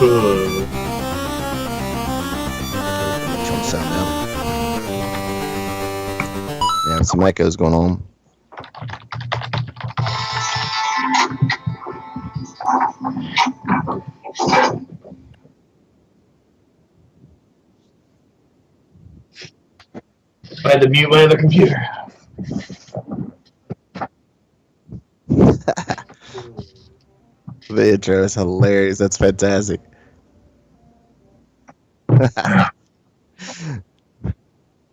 Turn the sound down. Yeah, some echoes going on. I had to mute my other computer. The intro is hilarious. That's fantastic.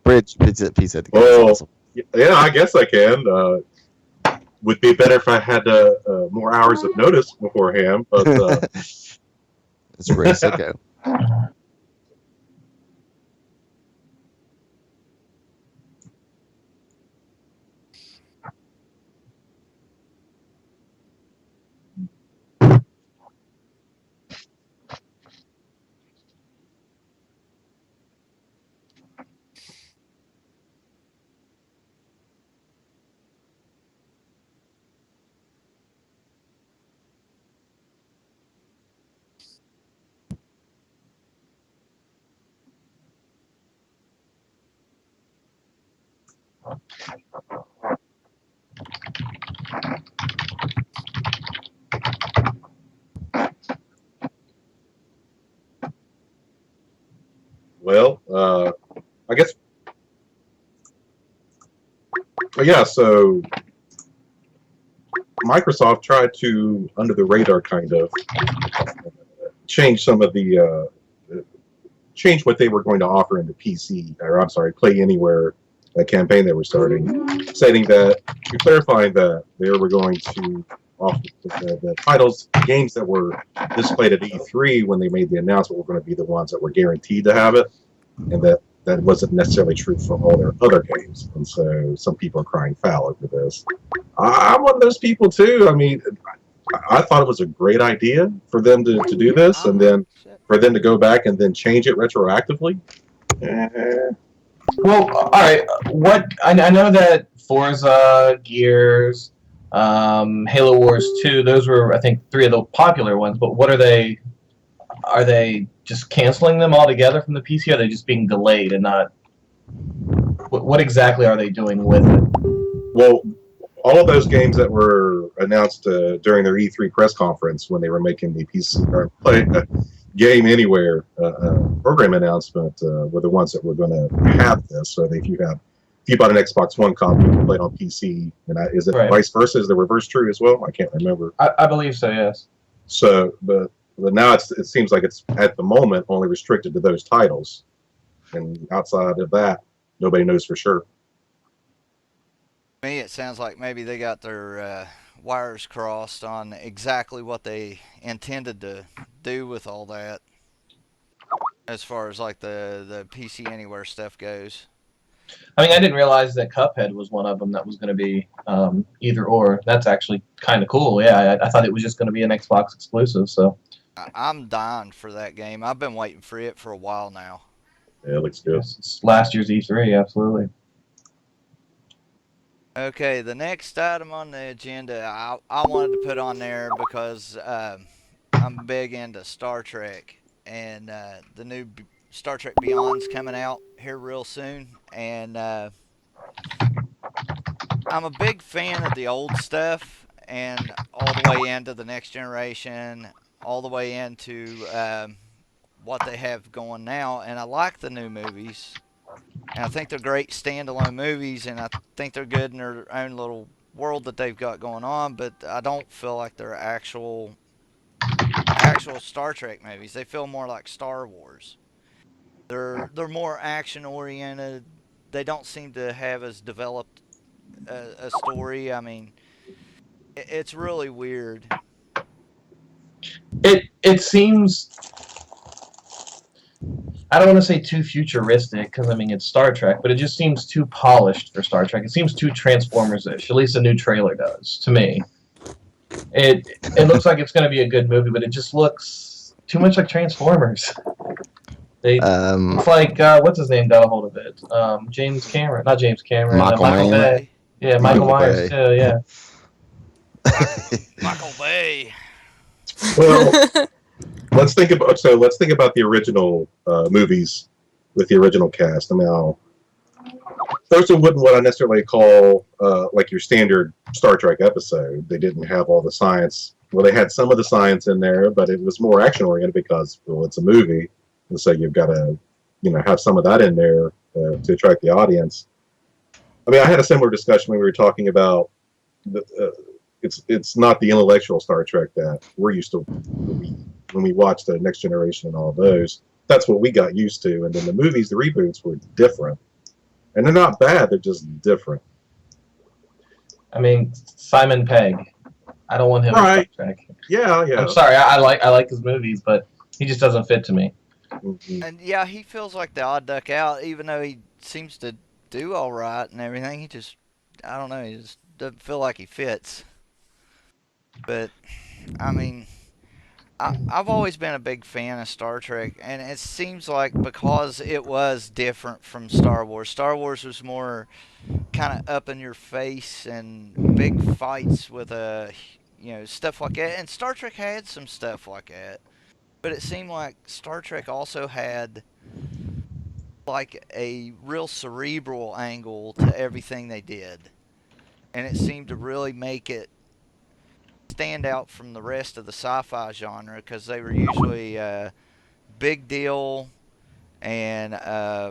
Bridge, pizza at the Oh. awesome. Yeah, I guess I can. Would be better if I had more hours of notice beforehand, but It's pretty sicko. well, I guess. Yeah, so Microsoft tried to, under the radar, kind of change some of the change what they were going to offer in the PC, or I'm sorry, Play Anywhere campaign they were starting, stating that, clarifying that they were going to offer the titles, games that were displayed at E3 when they made the announcement were going to be the ones that were guaranteed to have it, and that wasn't necessarily true for all their other games. And so some people are crying foul over this. I'm one of those people too. I mean, I thought it was a great idea for them to do this, and then for them to go back and then change it retroactively. Well, all right. What I know that Forza, Gears, Halo Wars 2, those were, I think, 3 of the popular ones. But what are they? Are they just canceling them altogether from the PC? Or are they just being delayed and not? What exactly are they doing with it? Well, all of those games that were announced during their E3 press conference when they were making the PC or Play Game Anywhere program announcement were the ones that were going to have this. So if you bought an Xbox One copy, you can play it on PC. And is it vice versa? Is the reverse true as well? I can't remember. I believe so. Yes. So, but now it seems like it's at the moment only restricted to those titles, and outside of that, nobody knows for sure. To me, it sounds like maybe they got their wires crossed on exactly what they intended to do with all that, as far as like the PC Anywhere stuff goes. I mean, I didn't realize that Cuphead was one of them that was going to be either or. That's actually kind of cool. Yeah, I thought it was just going to be an Xbox exclusive. So I'm dying for that game. I've been waiting for it for a while now. Yeah, it looks good. It's last year's E3, absolutely. Okay, the next item on the agenda I wanted to put on there because I'm big into Star Trek, and the new Star Trek Beyond's coming out here real soon, and I'm a big fan of the old stuff, and all the way into the next generation, all the way into what they have going now, and I like the new movies. And I think they're great standalone movies, and I think they're good in their own little world that they've got going on, but I don't feel like they're actual Star Trek movies. They feel more like Star Wars. They're more action oriented. They don't seem to have as developed a story. I mean, it's really weird. It seems, I don't want to say too futuristic, because I mean it's Star Trek, but it just seems too polished for Star Trek. It seems too Transformers-ish. At least the new trailer does to me. It looks like it's going to be a good movie, but it just looks too much like Transformers. It's like what's his name got a hold of it? James Cameron, not James Cameron. Michael Bay. Yeah, Michael Myers too. Yeah. Michael Bay. Well, let's think about the original movies with the original cast. I mean, those wouldn't what I necessarily call like your standard Star Trek episode. They didn't have all the science. Well, they had some of the science in there, but it was more action oriented because, well, it's a movie, and so you've got to, have some of that in there to attract the audience. I mean, I had a similar discussion when we were talking about it's not the intellectual Star Trek that we're used to when we watched the Next Generation and all those. That's what we got used to, and then the movies, the reboots were different. And they're not bad, they're just different. I mean, Simon Pegg. I don't want him Right. in Star Trek. Yeah. I'm sorry, I like his movies, but he just doesn't fit to me. Mhm. And yeah, he feels like the odd duck out, even though he seems to do all right and everything. He just, I don't know, he just doesn't feel like he fits. But, I mean, I've always been a big fan of Star Trek, and it seems like because it was different from Star Wars. Star Wars was more kind of up in your face and big fights with stuff like that. And Star Trek had some stuff like that, but it seemed like Star Trek also had like a real cerebral angle to everything they did, and it seemed to really make it stand out from the rest of the sci-fi genre because they were usually big deal and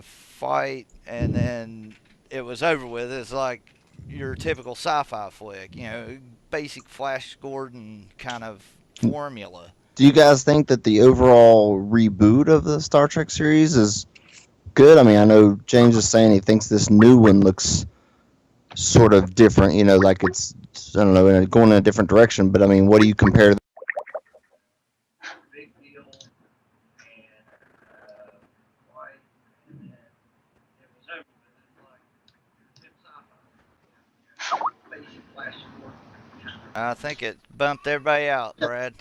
fight, and then it was over with. It's like your typical sci-fi flick, basic Flash Gordon kind of formula. Do you guys think that the overall reboot of the Star Trek series is good? I mean, I know James is saying he thinks this new one looks sort of different, like it's, I don't know, going in a different direction. But I mean, what do you compare? Big deal and fight, and then it was over with. It's like basic Flash Gordon. I think it bumped everybody out, Brad.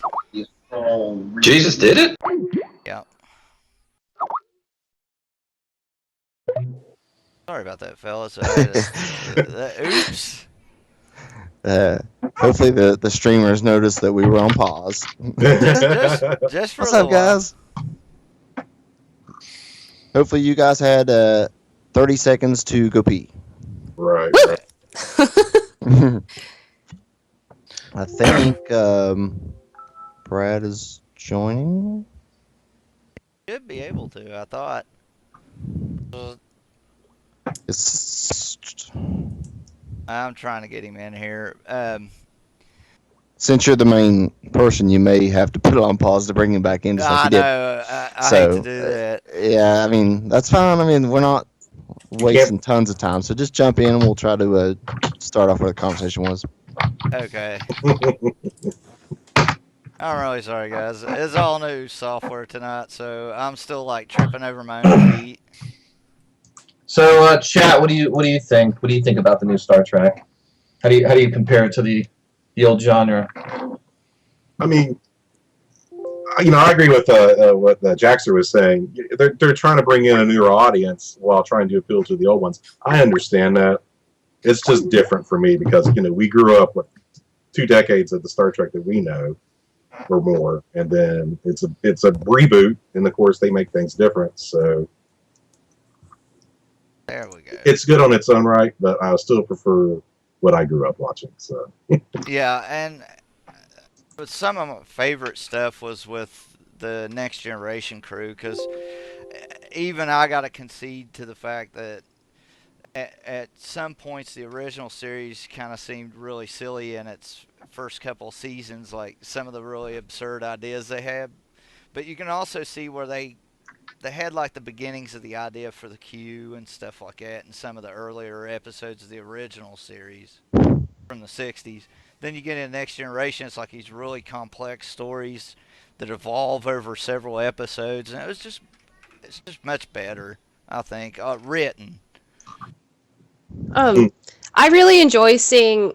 Jesus did it? Yeah. Sorry about that, fellas. Oops. Hopefully the streamers noticed that we were on pause. Just for What's a up, little while. guys? Hopefully you guys had 30 seconds to go pee. Right. I think Brad is joining. Should be able to, I thought. It's, I'm trying to get him in here. since you're the main person, you may have to put it on pause to bring him back in. Just like I you did. know. I So, hate to do that. Yeah, I mean that's fine. I mean we're not wasting tons of time, so just jump in and we'll try to start off where the conversation was. Okay. I'm really sorry, guys. It's all new software tonight, so I'm still like tripping over my own feet. So, chat, what do you think? What do you think about the new Star Trek? How do you compare it to the old genre? I mean, I agree with what Jaxer was saying. They're trying to bring in a newer audience while trying to appeal to the old ones. I understand that. It's just different for me because we grew up with 2 decades of the Star Trek that we know or more, and then it's a reboot, and of course they make things different. So There we go. it's good on its own right, but I still prefer what I grew up watching. So Yeah, and some of my favorite stuff was with the Next Generation crew, because even I got to concede to the fact that at some points the original series kind of seemed really silly in its first couple of seasons, like some of the really absurd ideas they had. But you can also see where they had like the beginnings of the idea for the Q and stuff like that in some of the earlier episodes of the original series from the 60s. Then you get into Next Generation, it's like these really complex stories that evolve over several episodes, and it's just much better, I think, written. I really enjoy seeing.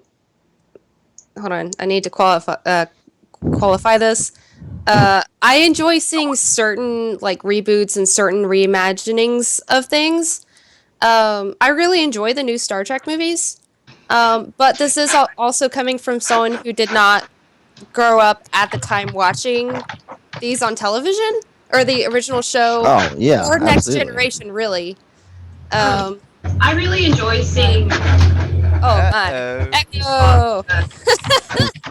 Hold on, I need to qualify this. I enjoy seeing certain like reboots and certain reimaginings of things. I really enjoy the new Star Trek movies, but this is also coming from someone who did not grow up at the time watching these on television or the original show Oh yeah, or Next absolutely. Generation, really. I really enjoy seeing. Oh my. Uh-oh. Echo.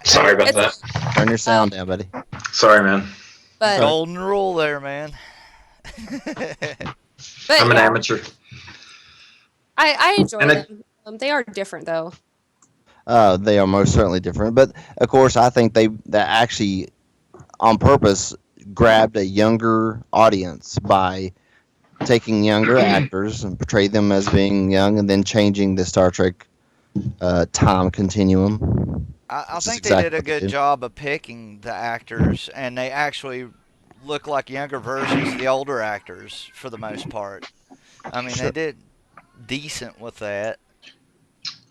Sorry about It's- that. Turn your sound down, buddy. Sorry, man. But Golden rule there, man. but I'm an yeah, amateur. I enjoy And I- them. They are different though. They are most certainly different, but of course, I think that actually, on purpose, grabbed a younger audience by taking younger actors and portray them as being young, and then changing the Star Trek time continuum. I This is think exactly they did a what they good did. job of picking the actors, and they actually look like younger versions of the older actors for the most part. I mean, Sure. they did decent with that.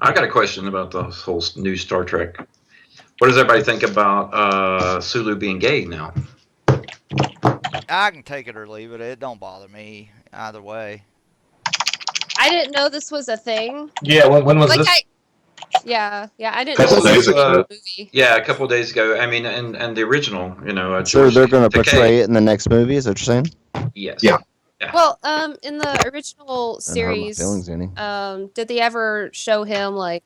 I got a question about the whole new Star Trek. What does everybody think about Sulu being gay now? I can take it or leave it. It don't bother me either way. I didn't know this was a thing. Yeah, when was Like this? yeah, I didn't Couple know this days was a ago. movie. Yeah, a couple of days ago. I mean, and the original, So George they're going to Takei. portray it in the next movie. Is that what you're saying? Yes. Yeah. Well, in the original Doesn't hurt my series, feelings any. did they ever show him like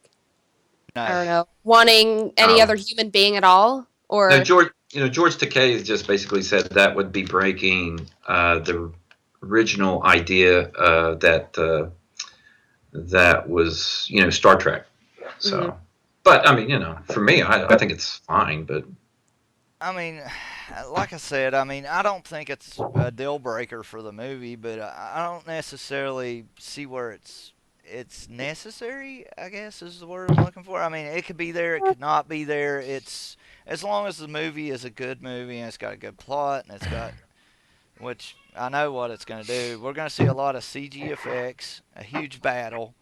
I don't No. know, wanting any No. other human being at all? Or No, George Takei has just basically said that would be breaking the original idea that was Star Trek. So, Mhm. but I mean, for me, I think it's fine. But I mean, like I said, I mean, I don't think it's a deal breaker for the movie, but I don't necessarily see where it's necessary, I guess is the word I'm looking for. I mean, it could be there, it could not be there. It's as long as the movie is a good movie and it's got a good plot and it's got, which I know what it's going to do. We're going to see a lot of CG effects, a huge battle,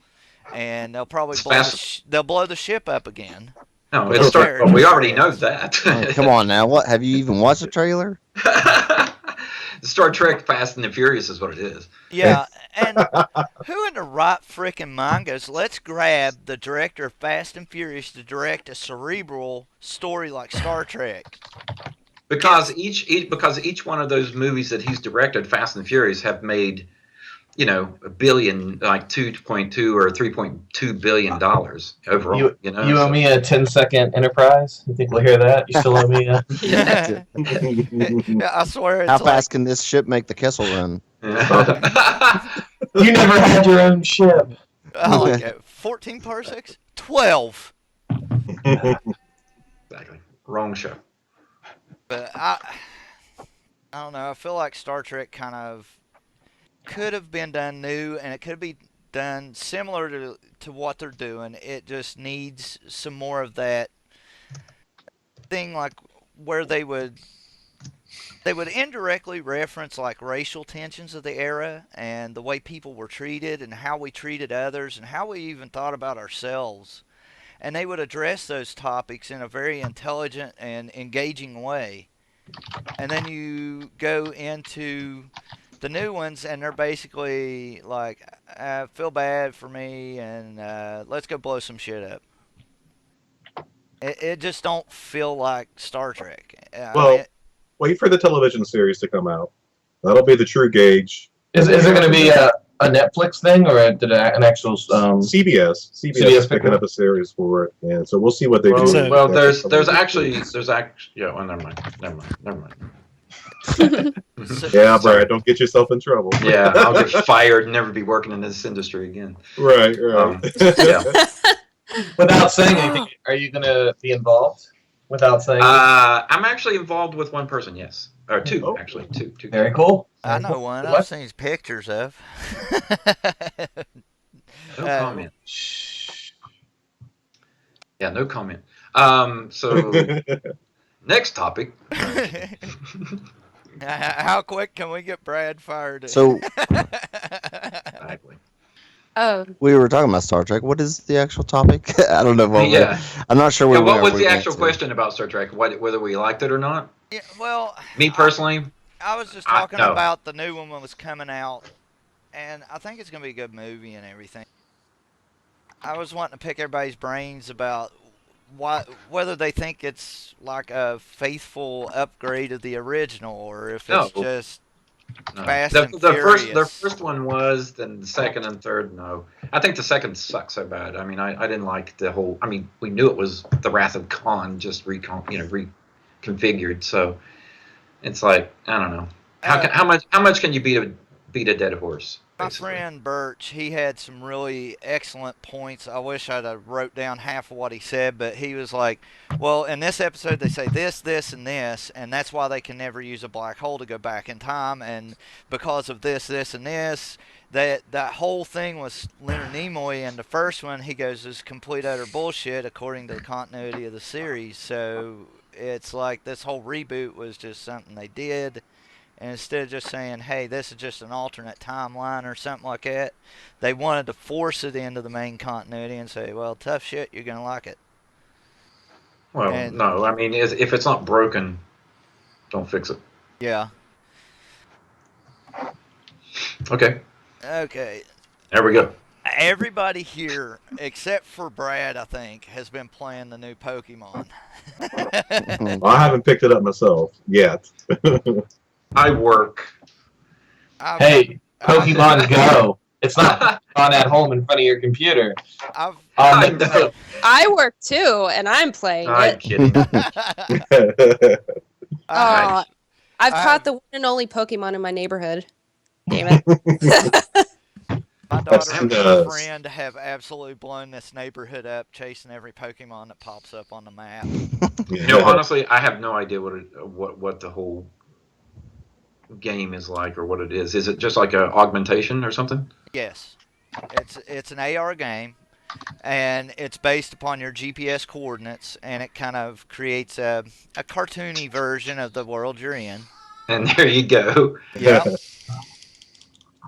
and they'll probably It's blow fast. they'll blow the ship up again. no, Well, it's Star. characters We already are- know that. Oh, come on now. What have you even watched the trailer? Star Trek Fast and the Furious is what it is. Yeah, and who in the right frickin' mind goes, let's grab the director of Fast and Furious to direct a cerebral story like Star Trek? Because each one of those movies that he's directed, Fast and Furious, have made, a billion, like 2.2 or 3.2 billion dollars overall. You owe me a 10-second Enterprise. You think we'll hear that? You still owe me a. Yeah, I swear it's How like, fast can this ship make the Kessel Run? You never had your own ship. I like it. 14 parsecs? 12. Exactly. Wrong show. But I don't know. I feel like Star Trek kind of could have been done new, and it could be done similar to what they're doing. It just needs some more of that thing, like where they would indirectly reference like racial tensions of the era and the way people were treated and how we treated others and how we even thought about ourselves. And they would address those topics in a very intelligent and engaging way. And then you go into the new ones, and they're basically like, feel bad for me, and let's go blow some shit up. It just don't feel like Star Trek. Well, wait for the television series to come out. That'll be the true gauge. Is it going to be a Netflix thing or an actual? CBS CBS picking up a series for it, and so we'll see what they Well, do. Well, there's actually yeah. Well, never mind. Yeah, Brad, don't get yourself in trouble. Yeah, I'll get fired and never be working in this industry again. Right. Yeah. Without saying anything, are you going to be involved? Without saying. I'm actually involved with one person. Yes, or two Oh. actually. Two. Very cool. I know one. What? I've seen pictures of. No Uh, comment. Shh. Yeah, no comment. So next topic. How quick can we get Brad fired? So Exactly. oh, we were talking about Star Trek. What is the actual topic? I don't know. Yeah. I'm not sure Yeah, where what was we the went actual to. question about Star Trek? Whether we liked it or not? Yeah, well, Me personally, I was just I- talking no. about the new one was coming out, and I think it's gonna be a good movie and everything. I was wanting to pick everybody's brains about whether they think it's like a faithful upgrade of the original or if No. it's just No. Fast the, and the first Furious. one was, then the second and third, no. I think the second sucked so bad. I mean, I didn't like the whole. I mean, we knew it was the Wrath of Khan, just reconfigured. So it's like, I don't know. How much can you beat a dead horse? My Basically? friend Birch, he had some really excellent points. I wish I'd have wrote down half of what he said, but he was like, well, in this episode they say this, this, and this, and that's why they can never use a black hole to go back in time, and because of this, this, and this, that whole thing was Leonard Nimoy in the first one, he goes, is complete utter bullshit according to the continuity of the series. So it's like this whole reboot was just something they did. And instead of just saying, hey, this is just an alternate timeline or something like that, they wanted to force it into the main continuity and say, well, tough shit, you're going to like it. Well, And- no. I mean, if it's not broken, don't fix it. Yeah. Okay. Okay. There we go. Everybody here, except for Brad, I think, has been playing the new Pokemon. Well, I haven't picked it up myself yet. I work. Hey, Pokemon Go. It's not on at home in front of your computer. I've I On the, know. I work too, and I'm playing I'm it. kidding. Oh, I've I- caught the one and only Pokemon in my neighborhood. Damn it. My I've daughter seen and those. my friend have absolutely blown this neighborhood up, chasing every Pokemon that pops up on the map. You know, honestly, I have no idea what the whole game is like or what it is. Is it just like a augmentation or something? Yes, it's an AR game, and it's based upon your GPS coordinates, and it kind of creates a cartoony version of the world you're in. And there you go. Yep.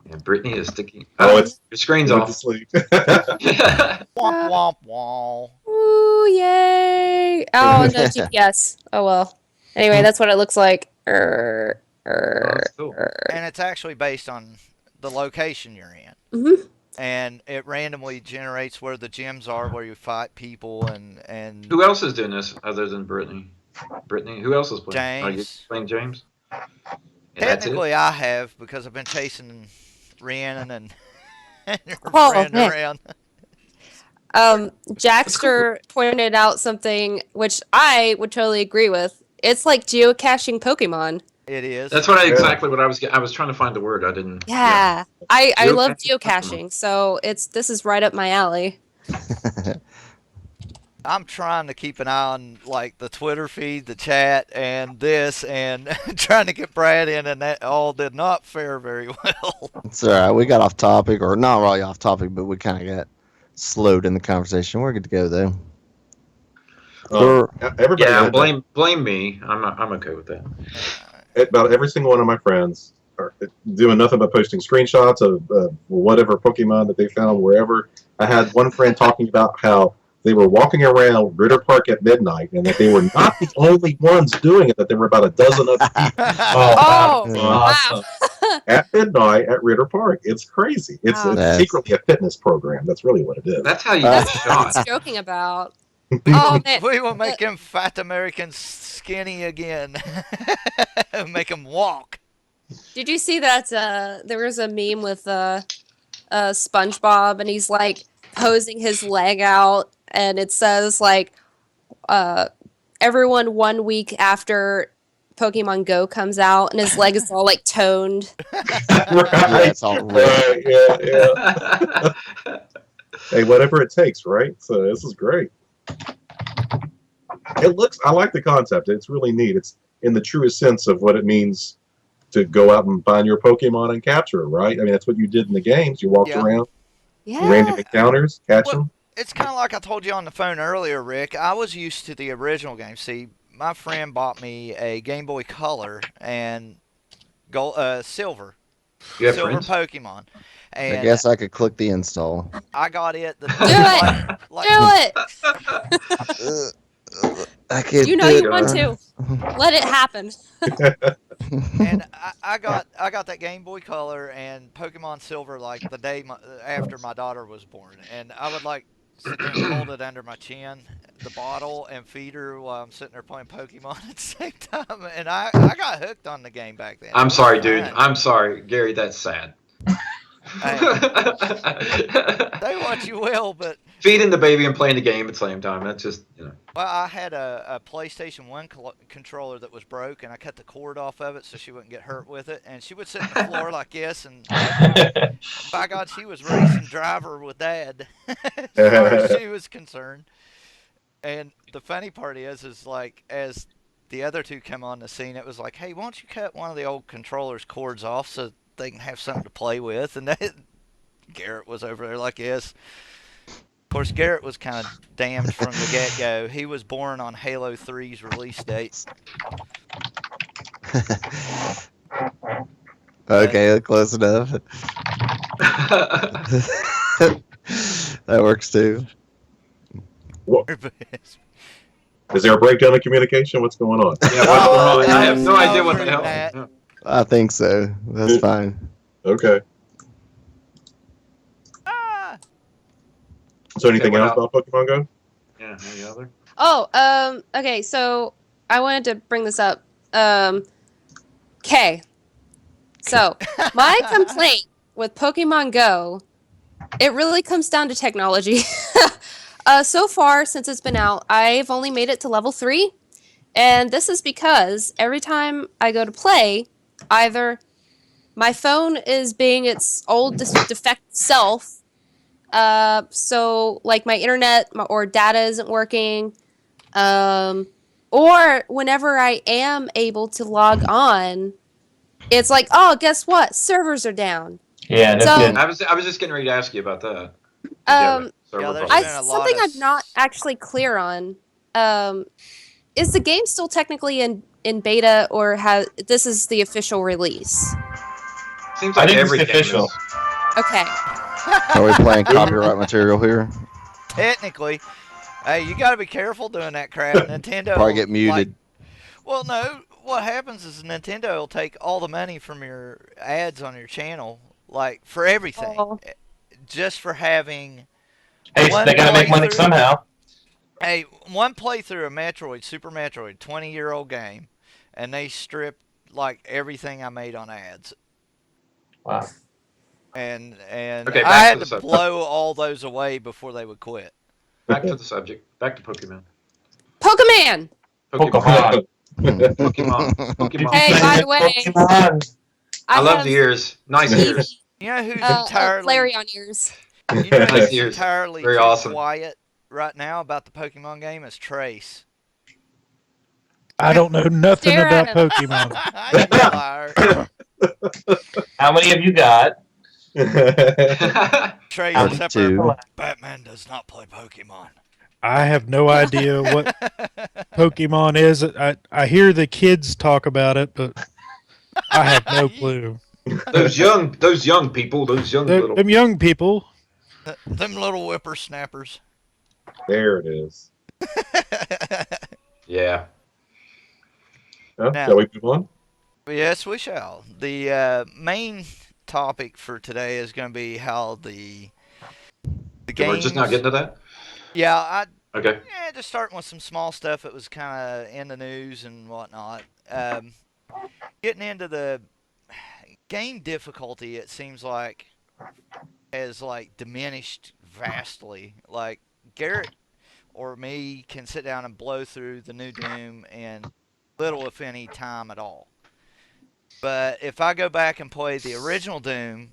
And Brittany is sticking. Oh, it's your screen's went to off. sleep. Womp womp womp. Ooh, yay. Oh, no GPS. Oh, well. Anyway, that's what it looks like. Oh, that's cool. And it's actually based on the location you're in. Mhm. And it randomly generates where the gyms are, where you fight people, and Who else is doing this other than Brittany? Brittany, who else is playing? Are you James. playing James? And that's it? technically I have, because I've been chasing Rhiannon and her Oh, friend man. around. Jackster pointed out something which I would totally agree with. It's like geocaching Pokemon. It is. That's exactly what I was trying to find the word. I didn't. Yeah. I love Geocaching geocaching, so this is right up my alley. I'm trying to keep an eye on like the Twitter feed, the chat, and this, and trying to get Brad in, and that all did not fare very well. It's all right. We got off topic, or not really off topic, but we kind of got slowed in the conversation. We're good to go though. Everybody, Yeah, blame me. I'm okay with that. about every single one of my friends are doing nothing but posting screenshots of whatever Pokemon that they found wherever. I had one friend talking about how they were walking around Ritter Park at midnight and that they were not the only ones doing it, that there were about a dozen other people Oh, awesome. at midnight at Ritter Park. It's crazy. It's, Wow. it's secretly a fitness program. That's really what it is. That's how you get What shot. it's joking about. Oh, man. We will make him fat Americans skinny again. Make him walk. Did you see that there was a meme with SpongeBob and he's like posing his leg out and it says like everyone 1 week after Pokemon Go comes out and his leg is all like toned. Yeah, Right. it's all red. Right, yeah. Hey, whatever it takes, right? So this is great. I like the concept. It's really neat. It's in the truest sense of what it means to go out and find your Pokemon and capture it, right? I mean, that's what you did in the games. You walked Yeah. around, Yeah. random encounters, catch Well, them. It's kind of like I told you on the phone earlier, Rick. I was used to the original game. See, my friend bought me a Game Boy Color and Silver. You have Silver friends? Pokemon. I And guess I could click the install. I got it. The, it! Do it! I can't You know do you it. want to. Let it happen. and I got that Game Boy Color and Pokemon Silver like the day after my daughter was born, and I would like sit there and hold it under my chin, the bottle, and feed her while I'm sitting there playing Pokemon at the same time. And I got hooked on the game back then. It I'm was sorry, dude. fun. I'm sorry, Gary. That's sad. Hey, say what you will, but Feeding the baby and playing the game at the same time. That's just, you know. well, I had a PlayStation 1 controller that was broke, and I cut the cord off of it so she wouldn't get hurt with it. And she would sit on the floor like this, and by God, she was racing driver with Dad as far as she was concerned. And the funny part is like, as the other two come on the scene, it was like, hey, why don't you cut one of the old controller's cords off so they can have something to play with? And Garrett was over there like this. Of course, Garrett was kind of damned from the get-go. He was born on Halo 3's release date. Okay, close enough. That works too. Is there a breakdown in communication? What's going on? Yeah, what's going on? I have no idea what the hell. Matt. Yeah. I think so. That's fine. Okay. Ah! So anything what else about Pokemon Go? Yeah, any other? Oh, okay, so I wanted to bring this up. Okay. So, my complaint with Pokemon Go, it really comes down to technology. So far, since it's been out, I've only made it to level 3. And this is because every time I go to play, either my phone is being its old defect self, so like my internet or data isn't working, or whenever I am able to log on, it's like, oh, guess what? Servers are down. Yeah, no So- kidding. I was just getting ready to ask you about that. Yeah, there's I been a lot something of I'm not actually clear on. Is the game still technically in beta, or this is the official release? Seems I like think it's every the game official. is. Okay. Are we playing copyright material here? technically. Hey, you got to be careful doing that crap. Nintendo Probably get muted. Well, no. What happens is Nintendo will take all the money from your ads on your channel, like for everything, Oh. just for having. Hey, One they gotta make money playthrough. somehow. Hey, one playthrough of Metroid, Super Metroid, 20-year-old game, and they stripped like everything I made on ads, Wow. and Okay, I back had to the to subject. blow all those away before they would quit. Back to the subject. Back to Pokemon. Pokemon! Pokemon. Pokemon. Pokemon. Hey, by the way, Pokemon. I love have the ears. Nice ears. You know who's uh, entirely Flareon ears. You know Nice who's ears. entirely Very kept awesome. quiet right now about the Pokemon game is Trace. I don't know nothing Stare about at him. Pokemon. You're a liar. How many have you got? Trace Out except two. for Batman does not play Pokemon. I have no idea what Pokemon is. I hear the kids talk about it, but I have no clue. those young people, those young little. Them young people. Them little whippersnappers. There it is. Yeah. Huh? Now- Shall we move on? Yes, we shall. The main topic for today is going to be how the game. We're just not getting to that. Yeah, Okay. just starting with some small stuff that was kind of in the news and whatnot. Getting into the game difficulty, it seems like has like diminished vastly. Like Garrett or me can sit down and blow through the new Doom in little, if any, time at all. But if I go back and play the original Doom,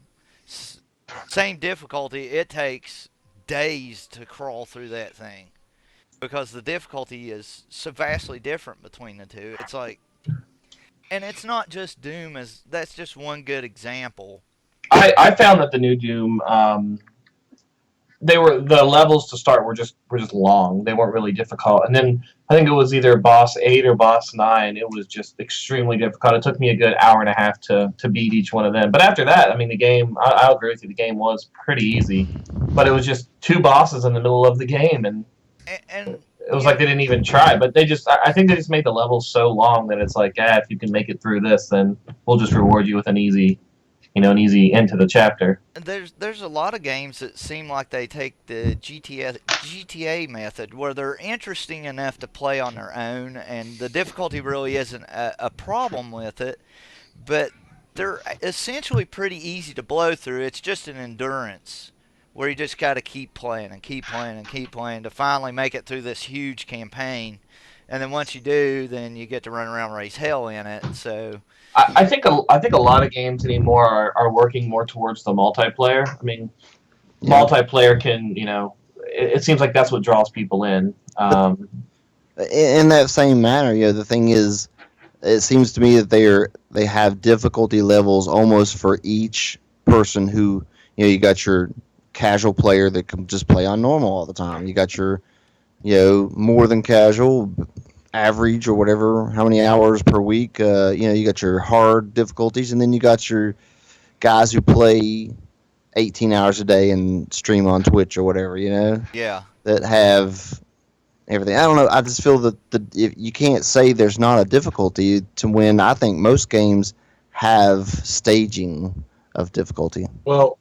same difficulty, it takes days to crawl through that thing because the difficulty is so vastly different between the two. It's like, and it's not just Doom, as that's just one good example. I found that the new Doom, the levels to start were just long. They weren't really difficult. And then I think it was either boss 8 or boss 9. It was just extremely difficult. It took me a good hour and a half to beat each one of them. But after that, I mean, the game, I'll agree with you, the game was pretty easy. But it was just 2 bosses in the middle of the game, and And it was like they didn't even try. But I think they just made the levels so long that it's like, if you can make it through this, then we'll just reward you with an easy an easy end to the chapter. There's a lot of games that seem like they take the GTA method, where they're interesting enough to play on their own, and the difficulty really isn't a problem with it, but they're essentially pretty easy to blow through. It's just an endurance, where you just got to keep playing and keep playing and keep playing to finally make it through this huge campaign, and then once you do, then you get to run around and raise hell in it. So. I think a lot of games anymore are working more towards the multiplayer. I mean, multiplayer can, it seems like that's what draws people in. In that same manner, the thing is, it seems to me that they have difficulty levels almost for each person who, you got your casual player that can just play on normal all the time. You got your, more than casual, average or whatever, how many hours per week, you got your hard difficulties, and then you got your guys who play 18 hours a day and stream on Twitch or whatever, Yeah. that have everything. I don't know, I just feel that if you can't say there's not a difficulty to when I think most games have staging of difficulty. Well,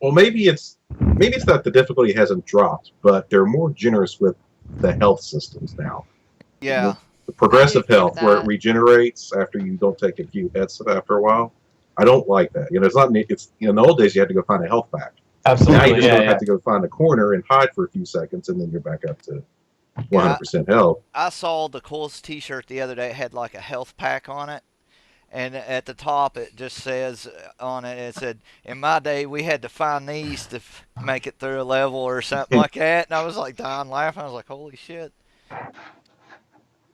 maybe it's that the difficulty hasn't dropped, but they're more generous with the health systems now. Yeah. The progressive I agree health, with where that. it regenerates after you don't take a few hits after a while. I don't like that. It's not. It's in the old days you had to go find a health pack. Now you Absolutely, just yeah. have to go find a corner and hide for a few seconds, and then you're back up to 100% health. I saw the coolest T-shirt the other day. It had like a health pack on it, and at the top it just says on it, it said, "In my day, we had to find these to make it through a level," or something like that. And I was like dying laughing. I was like, "Holy shit!"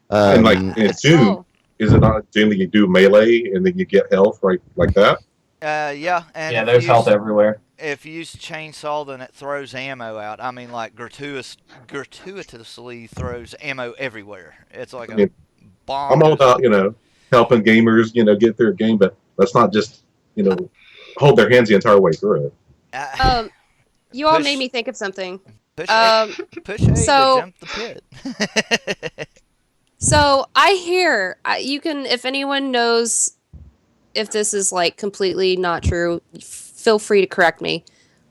And like Um, in That's Doom, cool. is it not Doom that you do melee and then you get health right like that? Yeah, and Yeah, if there's you health use- everywhere. If you use a chainsaw, then it throws ammo out. I mean, like gratuitously throws ammo everywhere. It's like a Yeah. bomb. I'm all goes- about helping gamers get through a game, but let's not just hold their hands the entire way through it. You all Push- made me think of something. Push push A so- to jump the pit. So I hear you can, if anyone knows if this is like completely not true, feel free to correct me.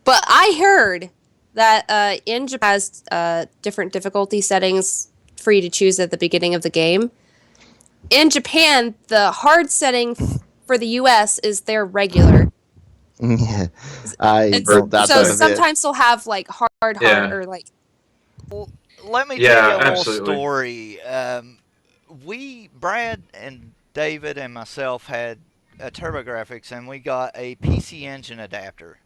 But I heard that in Japan has different difficulty settings for you to choose at the beginning of the game. In Japan, the hard setting for the U.S. is their regular. yeah, I And heard that so bit of it. sometimes they'll have like hard, Yeah. or like Let me Yeah, tell you a little absolutely. story. Brad and David and myself had a TurboGrafx, and we got a PC Engine adapter.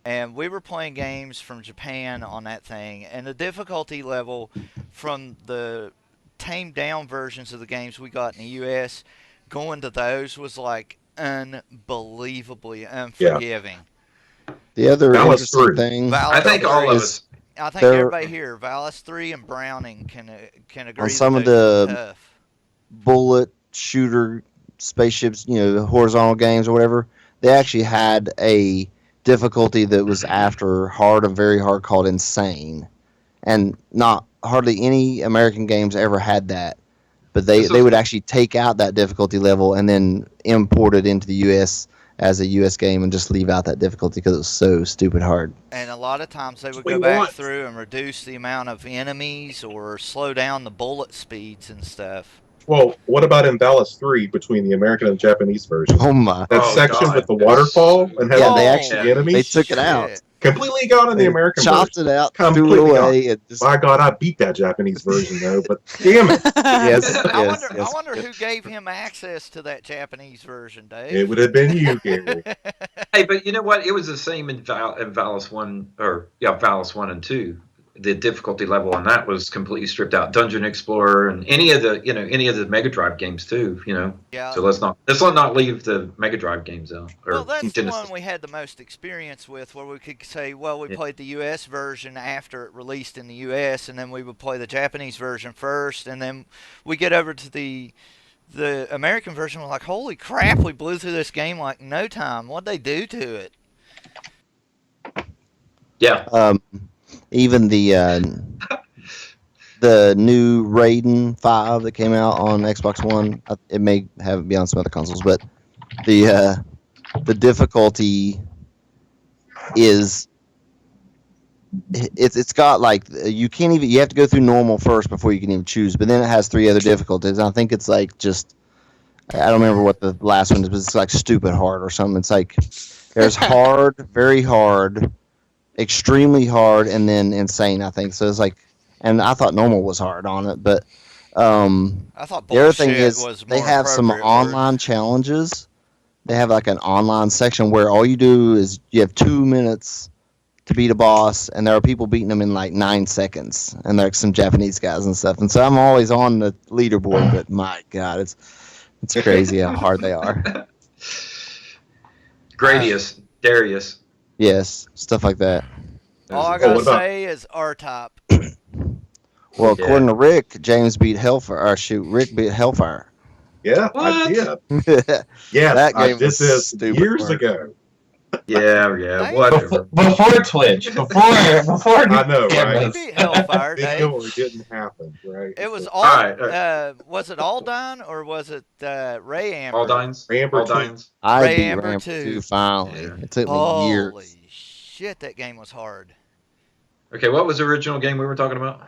And we were playing games from Japan on that thing, and the difficulty level from the tamed down versions of the games we got in the US going to those was like unbelievably unforgiving. The other Now it's interesting three. thing Valve I think all of is us. I think there- everybody here, Valis 3 and Browning can agree on some that of those the are tough. bullet shooter spaceships, horizontal games or whatever, they actually had a difficulty that was after hard and very hard called insane. And not hardly any American games ever had that. But they would actually take out that difficulty level and then import it into the US as a US game and just leave out that difficulty because it was so stupid hard. And a lot of times they would We go back want- through and reduce the amount of enemies or slow down the bullet speeds and stuff. Well, what about in Dallas 3 between the American and Japanese version? Oh my. That Oh, section God. with the waterfall and having Yeah, they Oh, actually enemies they took it out. Shit. completely gone in the They American chopped version. it out, Completely threw it away, and just By God, I beat that Japanese version though, but damn it, yes, I yes, wonder, yes. I wonder who gave him access to that Japanese version, Dave. it would have been you, Gary. Hey, but you know what? It was the same in Valis 1, Valis 1 and 2. The difficulty level on that was completely stripped out. Dungeon Explorer and any of the Mega Drive games too. Yeah. So let's not leave the Mega Drive games out. Or Well, that's the Genesis. one we had the most experience with, where we could say, well, we Yeah. played the U.S. version after it released in the U.S., and then we would play the Japanese version first, and then we get over to the American version. We're like, holy crap, we blew through this game like no time. What'd they do to it? Yeah. Even the new Raiden 5 that came out on Xbox One, it may have be on some other consoles, but the the difficulty is it's got like you have to go through normal first before you can even choose, but then it has 3 other difficulties. I think it's like just I don't remember what the last one is, but it's like stupid hard or something. It's like there's hard, very hard, extremely hard, and then insane, I think. So it's like, and I thought normal was hard on it, but I thought the other thing bullshit is was they more have some appropriate word. online challenges. They have like an online section where all you do is you have 2 minutes to beat a boss, and there are people beating them in like 9 seconds, and there's some Japanese guys and stuff. And so I'm always on the leaderboard, but my God, it's crazy how hard they are. Gradius, Darius. Yes, stuff like that. All I Oh, gotta what about- say is R-Top. Well, Yeah. according to Rick, James beat Hellfire. Or shoot, Rick beat Hellfire. Yeah, I What? did. Yes, That game this was is stupid years work. ago. Yeah, Dang. whatever. Before Twitch, before I know, They right? beat Hellfire, It Dave. didn't happen, right? It was Alright, was it Aldine or was it Ray Amber? Aldines. Amber Aldines. I Ray beat Amber Rambo 2. 2 finally. Yeah. It took me Holy years. shit, that game was hard. Okay, what was the original game we were talking about?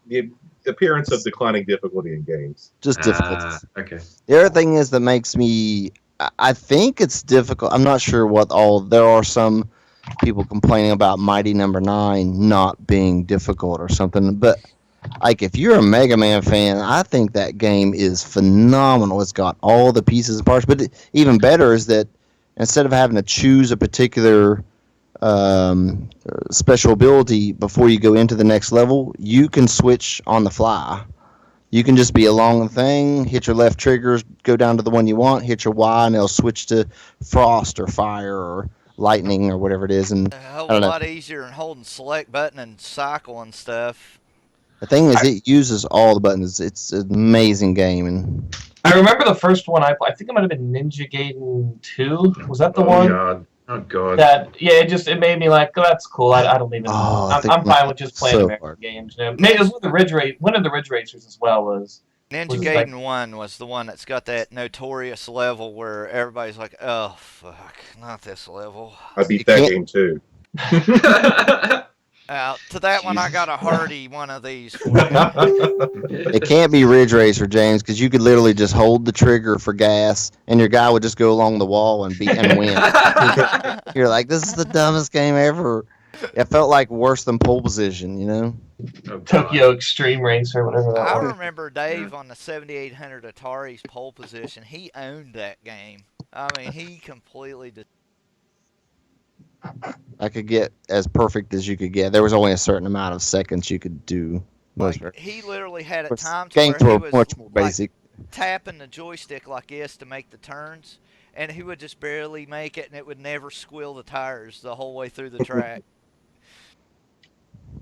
The appearance of declining difficulty in games. Just difficulties. Okay. The other thing is that makes me. I think it's difficult. I'm not sure what all. There are some people complaining about Mighty Number 9 not being difficult or something, but like if you're a Mega Man fan, I think that game is phenomenal. It's got all the pieces and parts, but even better is that instead of having to choose a particular special ability before you go into the next level, you can switch on the fly. You can just be along the thing, hit your left triggers, go down to the one you want, hit your Y, and it'll switch to frost or fire or lightning or whatever it is. And A hell I of don't a know. lot easier than holding select button and cycle and stuff. the thing is, it uses all the buttons. It's an amazing game, and I remember the first one I think it might have been Ninja Gaiden 2. Was that the Oh one? God. Oh God. That it made me like, oh, that's cool. I don't even. Oh, I think I'm fine with just playing so American hard. games. You know? Maybe it was one of the Ridge Racers as well was. Ninja Was it like- Gaiden 1 was the one that's got that notorious level where everybody's like, oh, fuck, not this level. I beat You that can't- game too. To that one, I got a hearty one of these for you. it can't be Ridge Racer, James, because you could literally just hold the trigger for gas, and your guy would just go along the wall and win. You're like, this is the dumbest game ever. It felt like worse than pole position, you know? Oh, God. Tokyo Extreme Racer, whatever that I was. remember Dave on the 7800 Atari's pole position. He owned that game. I mean, he completely did. I could get as perfect as you could get. There was only a certain amount of seconds you could do. Most Like, he literally had at of times games where were he was much more like, basic. tapping the joystick like this to make the turns, and he would just barely make it, and it would never squill the tires the whole way through the track.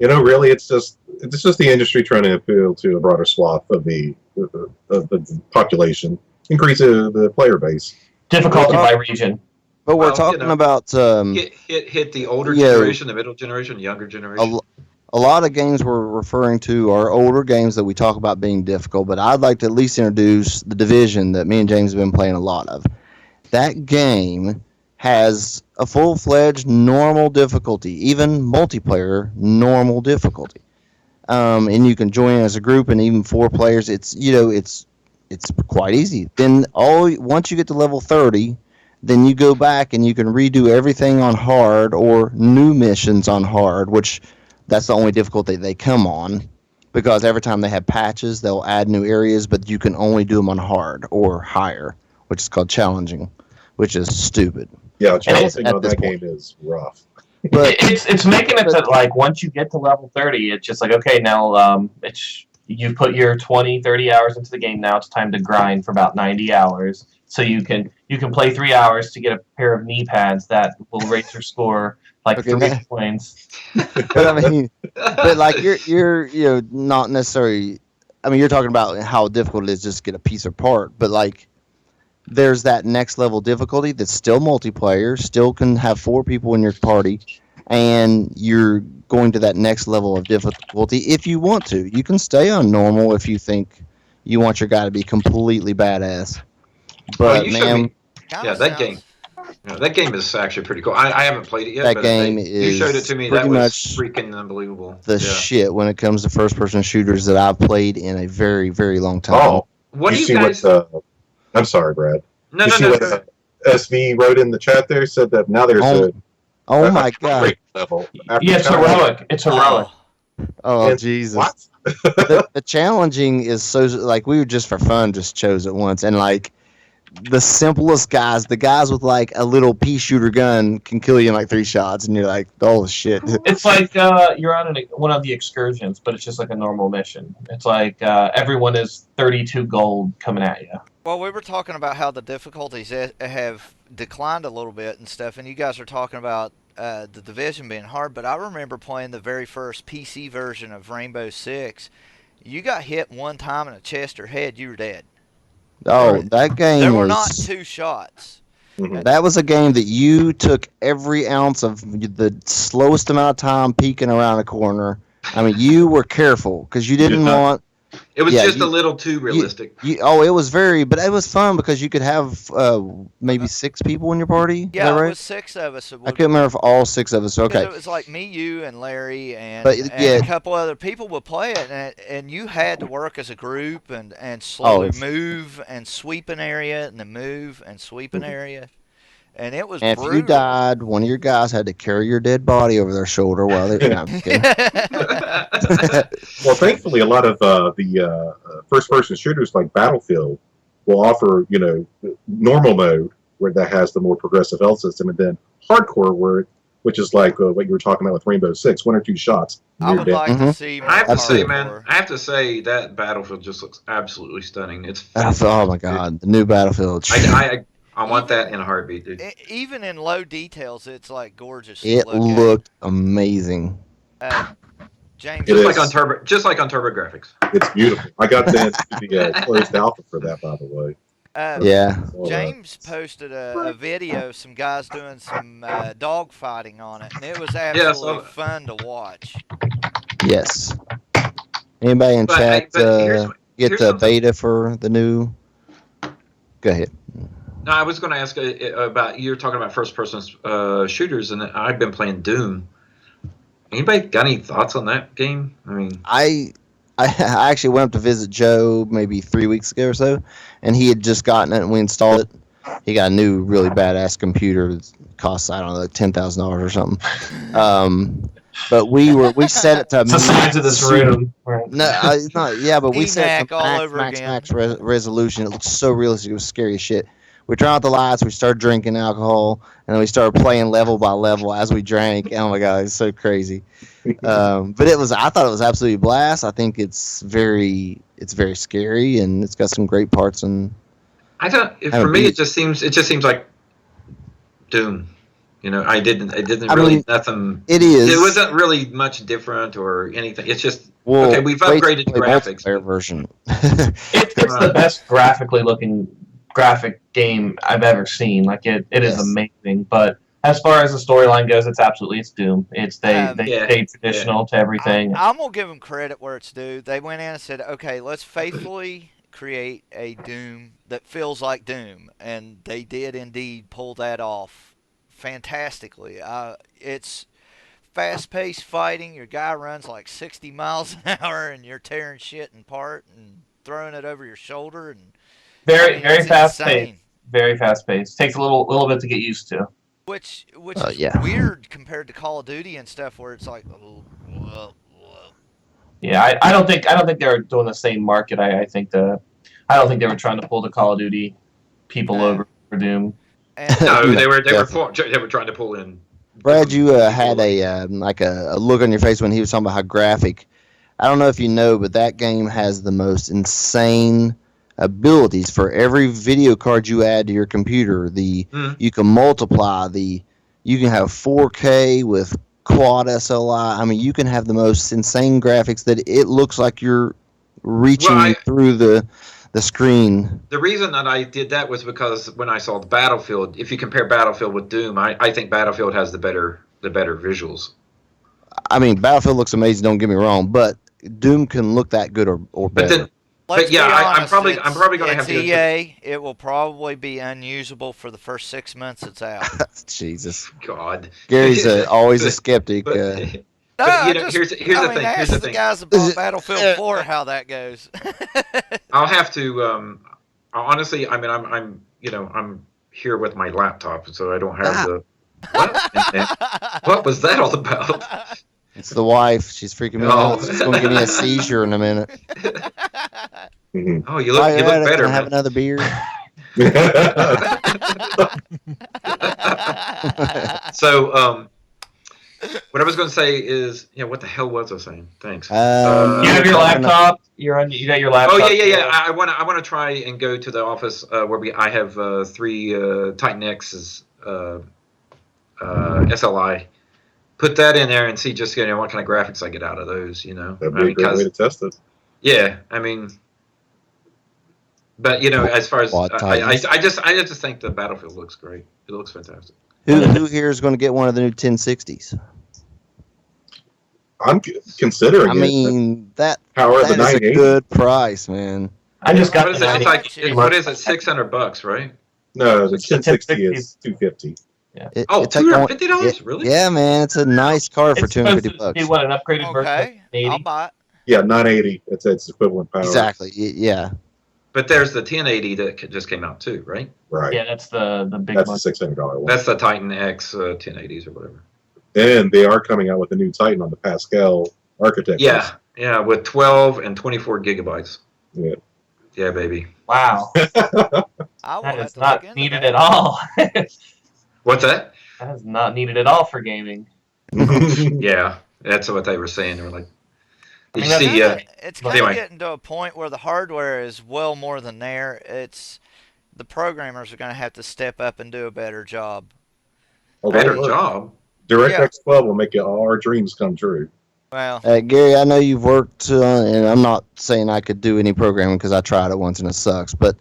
You know, really, it's just the industry trying to appeal to a broader swath of the population, increase the player base. Difficulty by region. But we're Well, you talking know, about hit the older Yeah. generation, the middle generation, younger generation. a lot of games we're referring to are older games that we talk about being difficult, but I'd like to at least introduce The Division that me and James have been playing a lot of. That game has a full-fledged normal difficulty, even multiplayer normal difficulty. And you can join as a group, and even 4 players. It's quite easy. Then once you get to level 30, then you go back and you can redo everything on hard or new missions on hard, which that's the only difficulty they come on, because every time they have patches, they'll add new areas, but you can only do them on hard or higher, which is called challenging, which is stupid. Yeah, challenging at on this that point. game is rough. But It's making it that like once you get to level 30, it's just like, okay, now you've put your 20, 30 hours into the game. Now it's time to grind for about 90 hours. So you can play 3 hours to get a pair of knee pads that will raise your score like Okay, 3 points. but I mean, but like you're not necessarily. I mean, you're talking about how difficult it is just to get a piece of part, but like there's that next level difficulty that's still multiplayer, still can have 4 people in your party, and you're going to that next level of difficulty if you want to. You can stay on normal if you think you want your guy to be completely badass. But you showed man, me- Kinda Yeah, that sounds- game. Yeah, that game is actually pretty cool. I haven't played it yet. That but game you showed it is to me. pretty That was much freaking unbelievable. the Yeah. shit when it comes to first-person shooters that I've played in a very, very long time. Oh, What do you you see guys? what? I'm sorry, Brad. No, you no, see no. what go ahead. SV wrote in the chat there? Said that now there's Oh a my god! rate level. after Yeah, it's challenge. heroic. It's heroic. Oh And Jesus! What? The challenging is so like we were just for fun, just chose it once, and like the simplest guys, the guys with like a little pea shooter gun can kill you in like 3 shots, and you're like, oh shit. It's like you're on one of the excursions, but it's just like a normal mission. It's like everyone is 32 gold coming at you. Well, we were talking about how the difficulties have declined a little bit and stuff, and you guys are talking about the Division being hard, but I remember playing the very first PC version of Rainbow Six. You got hit one time in the chest or head, you were dead. Oh, that game There were was not 2 shots. Mhm. that was a game that you took every ounce of the slowest amount of time peeking around a corner. I mean, you were careful because you didn't not. want. It was Yeah, just you- a little too realistic. It was very, but it was fun because you could have maybe 6 people in your party. Is Yeah, that it right? was 6 of us. I couldn't remember if all 6 of us. Okay, It was like me, you, and Larry, and, But, and yeah. a couple other people would play it, and you had to work as a group and slowly it's- move and sweep an area, and then move and sweep an area, and it was and if brutal. you died, one of your guys had to carry your dead body over their shoulder while they. No, I'm just kidding. Well, thankfully, a lot of the first-person shooters like Battlefield will offer, normal mode where that has the more progressive health system, and then hardcore which is like what you were talking about with Rainbow Six, 1 or 2 shots. I would dead. like to Mhm. see. I have to say, Absolutely. man, I have to say that Battlefield just looks absolutely stunning. It's Oh my god, the new Battlefield. I want that in a heartbeat, dude. Even in low details, it's like gorgeous. It to look looked amazing. at. James, It Just is. like on Turbo Graphics. It's beautiful. I got the closed alpha for that, by the way. Yeah. So, James posted a video of some guys doing some dog fighting on it, and it was absolutely that. fun to watch. Yes. Anybody in But, chat here's get here's the something- beta for the new? Go ahead. No, I was going to ask about you're talking about first-person shooters, and I've been playing Doom. Anybody got any thoughts on that game? I mean, I actually went up to visit Joe maybe 3 weeks ago or so, and he had just gotten it and we installed it. He got a new really badass computer that costs, I don't know, like $10,000 or something. But we set it to It's the size of this room. No, it's not. Yeah, but we set it to ENAC all max, over max, again. max resolution. It looked so realistic. It was scary as shit. We turned out the lights. We started drinking alcohol, and then we started playing level by level as we drank. Oh my god, it's so crazy. But I thought it was absolutely a blast. I think it's very scary, and it's got some great parts. And I don't. For me, it just seems like Doom. I didn't really mean, nothing. it is. It wasn't really much different or anything. It's just Well, okay. We've wait upgraded to the play graphics. multiplayer version. It's the best graphically looking graphic game I've ever seen. Like it is Yes. amazing. But as far as the storyline goes, it's Doom. They Yeah. stayed traditional to everything. I'm gonna give them credit where it's due. They went in and said, "Okay, let's faithfully create a Doom that feels like Doom," and they did indeed pull that off fantastically. It's fast-paced fighting. Your guy runs like 60 miles an hour, and you're tearing shit apart and throwing it over your shoulder. And Very it's fast insane. paced. Very fast paced. Takes a little bit to get used to. Which is yeah. weird compared to Call of Duty and stuff, where it's like, whoa. Yeah, I don't think they're doing the same market. I don't think they were trying to pull the Call of Duty people over for Doom. And No, they were Definitely. trying to pull in. Brad, you had a look on your face when he was talking about how graphic. I don't know if you know, but that game has the most insane abilities. For every video card you add to your computer, you can multiply you can have 4K with quad SLI. I mean, you can have the most insane graphics that it looks like you're reaching through the screen. The reason that I did that was because when I saw the Battlefield, if you compare Battlefield with Doom, I think Battlefield has the better visuals. I mean, Battlefield looks amazing. Don't get me wrong, but Doom can look that good or better. Let's yeah, be I'm honest, probably going to it's have to. EA. It will probably be unusable for the first 6 months it's out. Jesus. God. Gary's always a skeptic. But, No, but you I know, just, here's I the mean, thing. ask Here's the the thing. guys about Battlefield 4 how that goes. I'll have to. Honestly, I mean, I'm here with my laptop, so I don't have the. What was that all about? It's the wife. She's freaking me Oh. out. She's going to give me a seizure in a minute. Mhm. Oh, you While look you're at it, better, can I have man. another beer? So, what I was going to say is, what the hell was I saying? Thanks. You have your laptop. You got your laptop. Oh yeah. I want to try and go to the office where I have 3 Titan X's SLI. Put that in there and see just what kind of graphics I get out of those. That'd be a great way to test it. Yeah, I mean, but as far as Quad I Titans. just think the Battlefield looks great. It looks fantastic. Who here is going to get one of the new 1060s? I'm considering I mean, that Power of the is a 980. good price, man. I just got What is the it? It's 90. like what is it? $600, right? No, the It's the 1060 1060. is 250. Oh, it's like going- $250? Really? Yeah, man, it's a nice car for It's supposed $250 to bucks. be what, an upgraded version of Okay, I'll 80? buy it. Yeah, 980. It's equivalent power. Exactly. Yeah. But there's the 1080 that just came out too, right? Right. Yeah, that's the big That's one. the $600 one. That's the Titan X 1080s or whatever. And they are coming out with a new Titan on the Pascal architecture. Yeah, with 12 and 24 gigabytes. Yeah. Yeah, baby. Wow. I will That have is to not look into needed that. at all. That What's that? is not needed at all for gaming. Yeah, that's what they were saying. They were like, I you mean, that's see, It's kind anyway. of getting to a point where the hardware is well more than there. It's the programmers are going to have to step up and do a better job. better job. DirectX 12 will make all our dreams come true. Well, Gary, I know you've worked, and I'm not saying I could do any programming because I tried it once and it sucks, but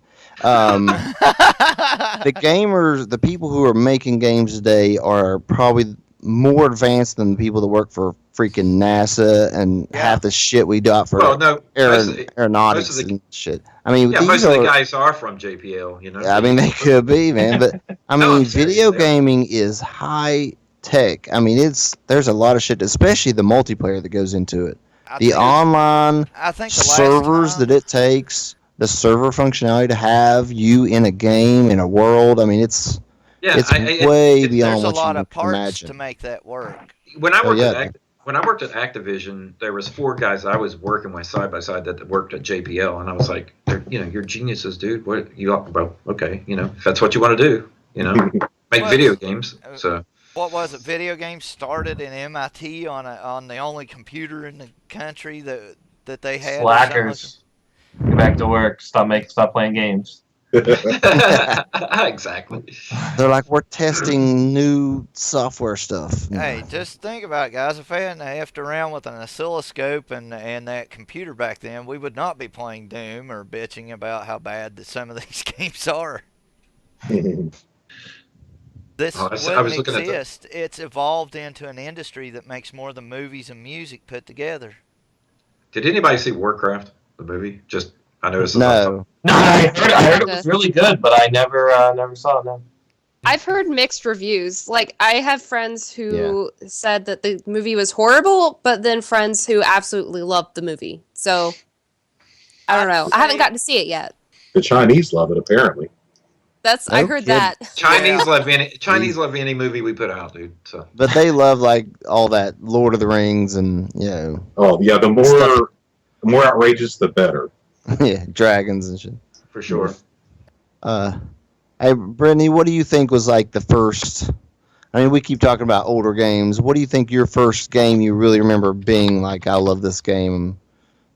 the gamers, the people who are making games today are probably more advanced than the people that work for freaking NASA and Yeah. half the shit we do for Well, no, aeronautics most of the- and shit. I mean, yeah, these most of are, the guys are from JPL, I mean, they could be, man, but I No, mean, I'm serious, video they are. gaming is high tech. I mean, there's a lot of shit, especially the multiplayer that goes into it. I The think- online I think the last servers time, that it takes, the server functionality to have you in a game, in a world. I mean, it's Yeah, way it's- beyond there's a what lot you of can parts imagine. to make that work. when I worked yeah. when I worked at Activision, there was 4 guys I was working with side by side that worked at JPL, and I was like, you're geniuses, dude. What you well, okay, if that's what you want to do, make Well, video games. So What was it? Video games started in MIT on the only computer in the country that they had. or something like Slackers. Get back to work. Stop playing games. exactly. They're like, we're testing new software stuff. Hey, just think about it, guys. If I hadn't effed around with an oscilloscope and that computer back then, we would not be playing Doom or bitching about how bad that some of these games are. This Oh, I was wouldn't looking at the- exist. It's evolved into an industry that makes more than movies and music put together. Did anybody see Warcraft, the movie? Just I noticed. No. No, I heard it was really good, but I never saw it. No. I've heard mixed reviews. Like, I have friends who said that the movie was horrible, but then friends who absolutely loved the movie. So, I don't know. I haven't gotten to see it yet. The Chinese love it, apparently. I heard that. Chinese love any movie we put out, dude. So But they love like all that Lord of the Rings and Oh, yeah, the more outrageous, the better. dragons and shit. for sure. Hey, Brittany, what do you think was like the first? I mean, we keep talking about older games. What do you think your first game you really remember being like? I love this game.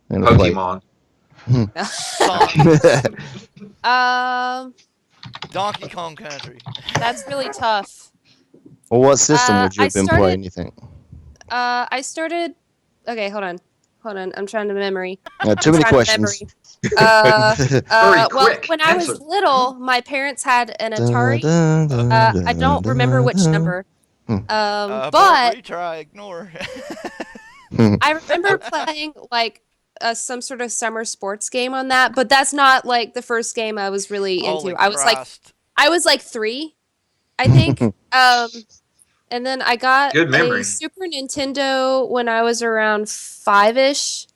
And Pokemon. Donkey Kong Country. That's really tough. Well, what system would you I have been started- playing? You think? I started. Okay, hold on. I'm trying to memory. Too many Trying to questions. Well, quick. when I was Answer. little, my parents had an Atari. I don't remember which number. But But retry, ignore. I remember playing like some sort of summer sports game on that, but that's not like the first game I was really Holy into. I Christ. was like 3, I think. And then I got Good memory. a Super Nintendo when I was around 5-ish.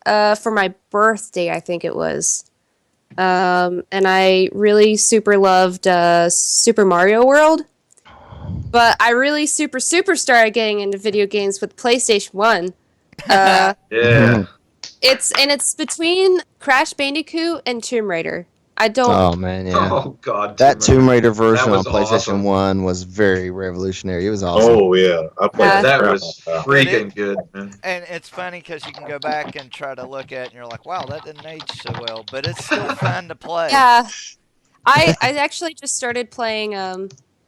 For my birthday, I think it was. And I really super loved Super Mario World. But I really super started getting into video games with PlayStation 1. Yeah. It's between Crash Bandicoot and Tomb Raider. I don't. Oh man, yeah. Oh God. That Tomb Raider version on was PlayStation awesome. 1 was very revolutionary. It was awesome. Oh yeah, I played Yeah. the That crap was out of freaking good, man. And it's funny because you can go back and try to look at it and you're like, wow, that didn't age so well. But it's still fun to play. Yeah, I actually just started playing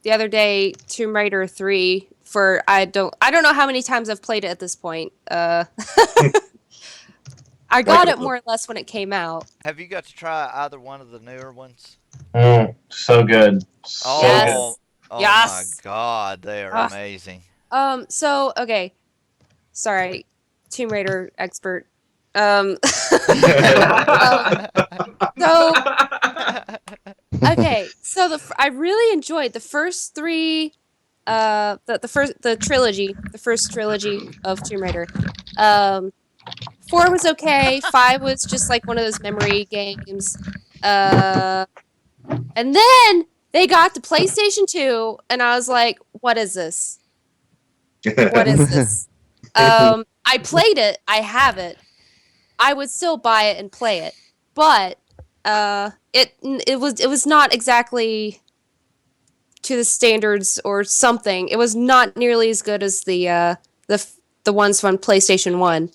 the other day Tomb Raider 3 for I don't know how many times I've played it at this point. I got it more or less when it came out. Have you got to try either one of the newer ones? So good. So Oh, Yes. oh Yes. my God, they are Ah. amazing. So okay. Sorry, Tomb Raider expert. So okay, so I really enjoyed the first 3 the trilogy, the first trilogy of Tomb Raider. 4 was okay, 5 was just like one of those memory games. And then they got the PlayStation 2 and I was like, what is this? What is this? I played it, I have it. I would still buy it and play it. But it was not exactly to the standards or something. It was not nearly as good as the ones from PlayStation 1.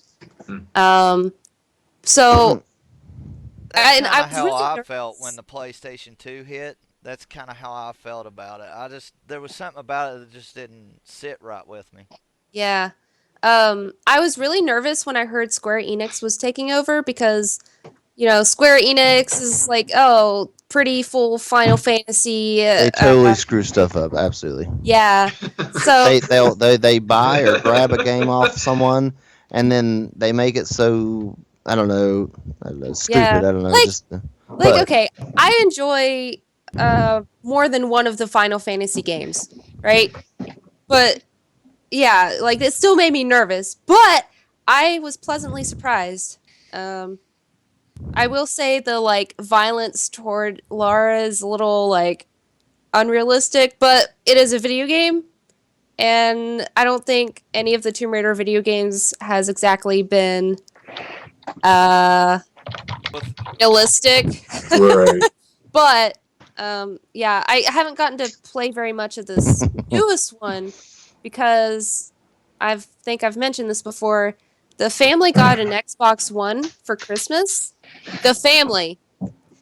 So That's and kind I of was how really I nervous. felt when the PlayStation 2 hit. That's kind of how I felt about it. There was something about it that just didn't sit right with me. Yeah. I was really nervous when I heard Square Enix was taking over because, Square Enix is like, oh, pretty full Final Fantasy. They totally screw stuff up. Absolutely. Yeah. So They buy or grab a game off someone, and then they make it so I don't know, stupid. Yeah. I don't know. Like, okay, I enjoy more than one of the Final Fantasy games, right? But yeah, like it still made me nervous, but I was pleasantly surprised. I will say the violence toward Lara is a little unrealistic, but it is a video game, and I don't think any of the Tomb Raider video games has exactly been realistic. Right. But yeah, I haven't gotten to play very much of this newest one because I think I've mentioned this before. The family got an Xbox One for Christmas. The family.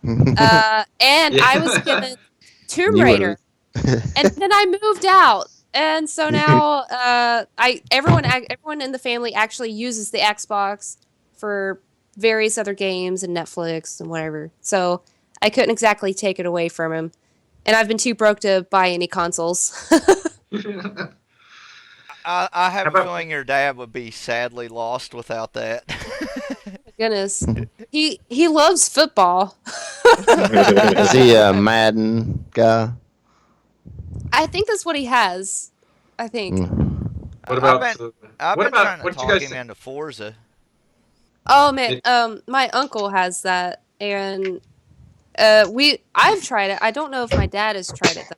And I was given Tomb You Raider. And then I moved out. And so now everyone in the family actually uses the Xbox for various other games and Netflix and whatever. So I couldn't exactly take it away from him. And I've been too broke to buy any consoles. I have How a about- feeling your dad would be sadly lost without that. Goodness. He loves football. Is he a Madden guy? I think that's what he has. I think. What about? I've what been about trying to what you talk guys him think? into Forza. Oh man, my uncle has that, and I've tried it. I don't know if my dad has tried it though.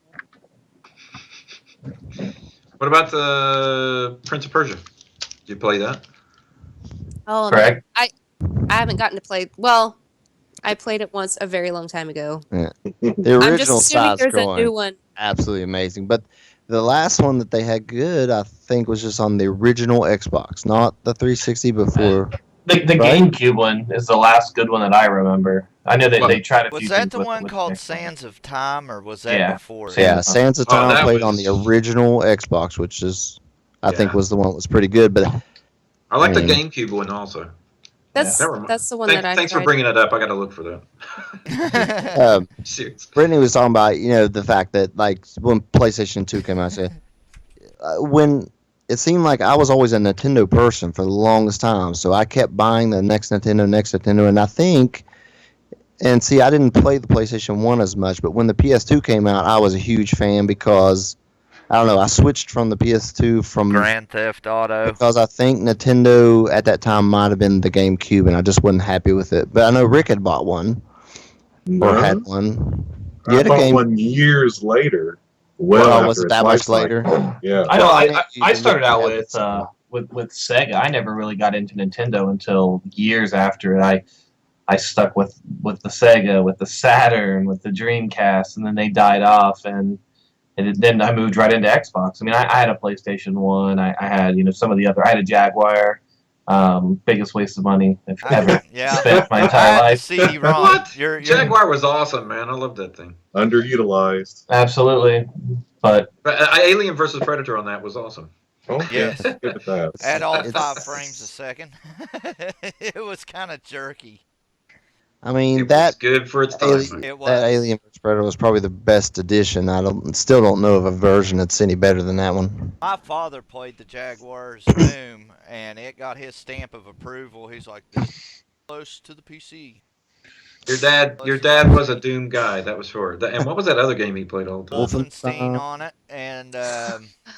What about the Prince of Persia? Did you play that? Oh, Correct. I haven't gotten to play. Well, I played it once a very long time ago. The I'm just original assuming side there's a new scrolling, one. absolutely amazing. But the last one that they had good, I think, was just on the original Xbox, not the 360 before. The Right? GameCube one is the last good one that I remember. I know that Well, they tried a few Was that things the with one with called it. Sands of Time, or was that Yeah. before? it? Yeah, Sands of Oh, Time that played on the was- original Xbox, which is I think Yeah. was the one that was pretty good. But I like the mean- GameCube one also. That's Never mind. that's the one that I Thanks for tried. bringing it up. I got to look for that. Seriously. Brittany was talking about the fact that when PlayStation 2 came out, I said when it seemed like I was always a Nintendo person for the longest time, so I kept buying the next Nintendo, and I think. And see, I didn't play the PlayStation 1 as much, but when the PS2 came out, I was a huge fan because, I don't know, I switched from the PS2 Grand Theft Auto. because I think Nintendo at that time might have been the GameCube, and I just wasn't happy with it. But I know Rick had bought one, or had one. You I had a bought game. one years later. Well, Well, after was it its that life much later? cycle. Yeah. I know. Well, I, think I, you I can started look out at with it somewhere. with Sega. I never really got into Nintendo until years after it. I stuck with the Sega, with the Saturn, with the Dreamcast, and then they died off, and then I moved right into Xbox. I mean, I had a PlayStation 1. I had some of the other. I had a Jaguar. Biggest waste of money I've ever spent my I entire had the life. CD-ROM. What? You're Jaguar was awesome, man. I loved that thing. Underutilized. Absolutely, but But Alien versus Predator on that was awesome. Oh, Yes. yeah. Good at that. at all It's- 5 frames a second. It was kind of jerky. I mean, It that was good for its time. Alien, It was. that Alien vs. Predator was probably the best edition. Still don't know of a version that's any better than that one. My father played the Jaguars Doom, and it got his stamp of approval. He's like, this is close to the PC. Your dad was a Doom guy. That was sure. And what was that other game he played all the time? Wolfenstein on it, and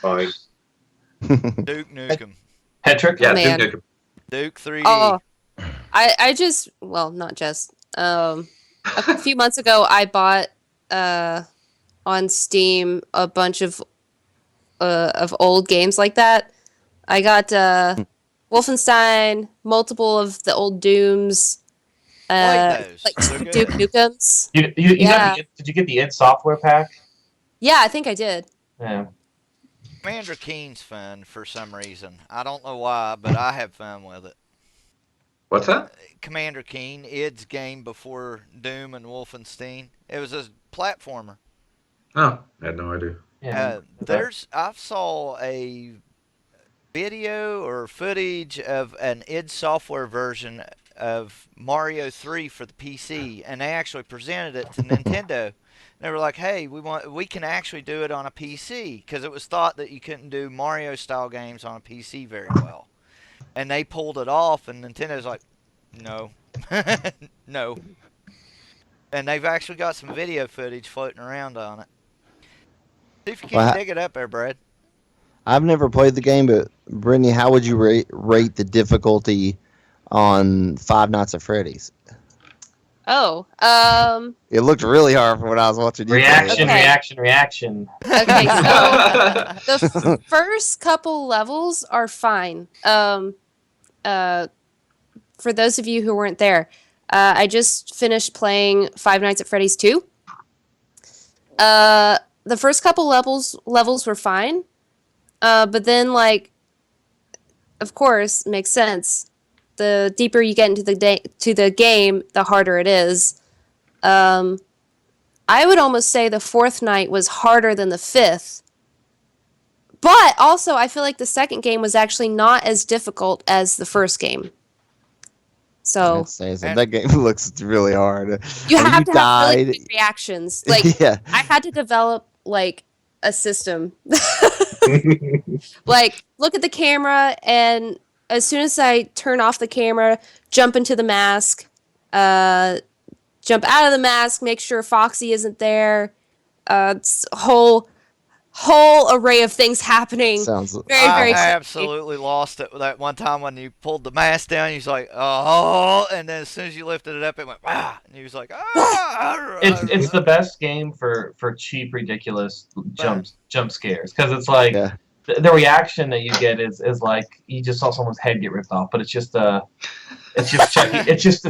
Fine. Duke Nukem. Patrick. Yeah, Man. Duke Nukem. Duke 3D. Oh, I just, well, not just. A few months ago, I bought on Steam a bunch of old games like that. I got Wolfenstein, multiple of the old Dooms, Played those. like They're good. Duke Nukems. You Yeah. did you get the id Software pack? Yeah, I think I did. Yeah. Commander Keen's fun for some reason. I don't know why, but I have fun with it. What's that? Commander Keen, id's game before Doom and Wolfenstein. It was a platformer. Oh, I had no idea. Yeah. I saw a video or footage of an id Software version of Mario 3 for the PC, and they actually presented it to Nintendo. They were like, "Hey, we can actually do it on a PC," because it was thought that you couldn't do Mario style games on a PC very well. And they pulled it off, and Nintendo's like, "No, no." And they've actually got some video footage floating around on it. See if you can Well, dig it up there, Brad. I've never played the game, but Brittany, how would you rate the difficulty on Five Nights at Freddy's? Oh, It looked really hard from when I was watching you play it. Reaction. okay. So the first couple levels are fine. For those of you who weren't there, I just finished playing Five Nights at Freddy's 2. The first couple levels were fine, but then, like, of course, makes sense. The deeper you get into the game, the harder it is. I would almost say the fourth night was harder than the fifth. But also, I feel like the second game was actually not as difficult as the first game. So I'd say so. That game looks really hard. you And have to have really died. quick reactions. Like, Yeah. I had to develop, like, a system. Like, look at the camera, and as soon as I turn off the camera, jump into the mask, jump out of the mask, make sure Foxy isn't there. It's a whole array of things happening. Sounds Very, very I quickly. absolutely lost it that one time when you pulled the mask down. He's like, "Oh!" And then as soon as you lifted it up, it went, "Ah!" And he was like, "Ah!" It's the best game for cheap, ridiculous jump scares, because it's like Yeah. the reaction that you get is like you just saw someone's head get ripped off, but it's just the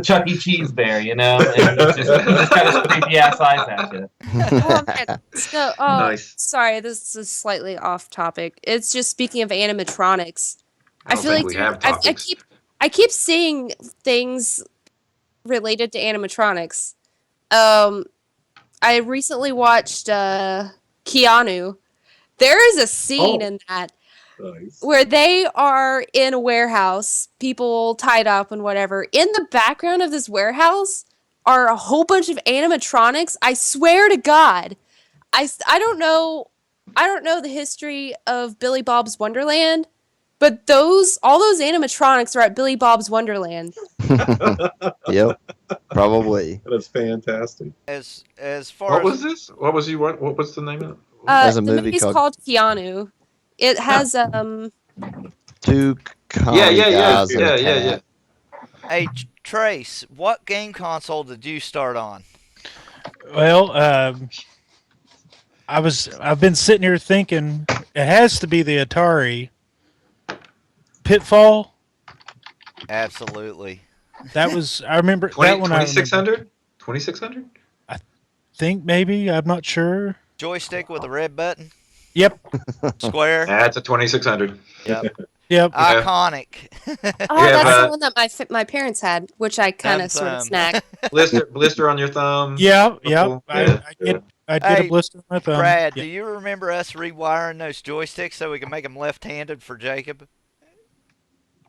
Chuck E. Cheese bear, and it's just kind of creepy ass eyes at you. Oh, man. So, Nice. sorry, this is slightly off topic. It's just speaking of animatronics. I don't feel think like we have topics. I keep seeing things related to animatronics. I recently watched Keanu. There is a scene in that Nice. where they are in a warehouse, people tied up and whatever. In the background of this warehouse are a whole bunch of animatronics. I swear to God. I don't know I don't know the history of Billy Bob's Wonderland, but all those animatronics are at Billy Bob's Wonderland. Yep, probably. That's fantastic. As far What as was this? What was the name of it? There's a The movie movie's called- called Keanu. It has Two Yeah, guys and a yeah. cat. Hey, Trace, what game console did you start on? Well, I've been sitting here thinking it has to be the Atari Pitfall. Absolutely. That was I remember that one. 2600? 2600? Think maybe I'm not sure. Joystick with a red button, Yep, square. That's a 2600. Yep. yep. Iconic. that's the one that my parents had, which I kind of sort of Thumb. snagged. Blister on your thumb. Yeah, yeah. Cool. I'd get Hey, a blister on my thumb. Brad, Yeah. do you remember us rewiring those joysticks so we can make them left-handed for Jacob?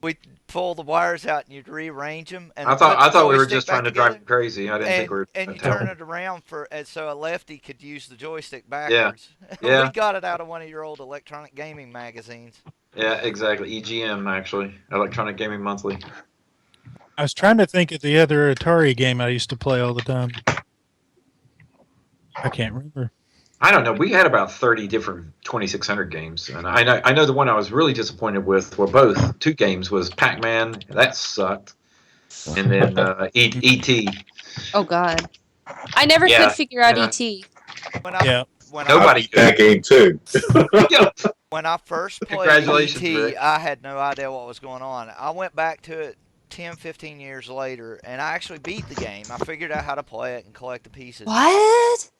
We'd pull the wires out and you'd rearrange them. And I put the thought we were joystick just back trying to drive together, him crazy. I didn't think we were. and you turn it around so a lefty could use the joystick backwards. Yeah. We got it out of one of your old electronic gaming magazines. Yeah, exactly. EGM, actually. Electronic Gaming Monthly. I was trying to think of the other Atari game I used to play all the time. I can't remember. I don't know. We had about 30 different 2600 games, and I know the one I was really disappointed with were both two games was Pac-Man. That sucked, and then ET. Oh God, I never Yeah, could figure out yeah. ET. When I, Yeah. when Nobody I beat that game too. When I first played Congratulations, ET, Rick. I had no idea what was going on. I went back to it 10, 15 years later, and I actually beat the game. I figured out how to play it and collect the pieces. What?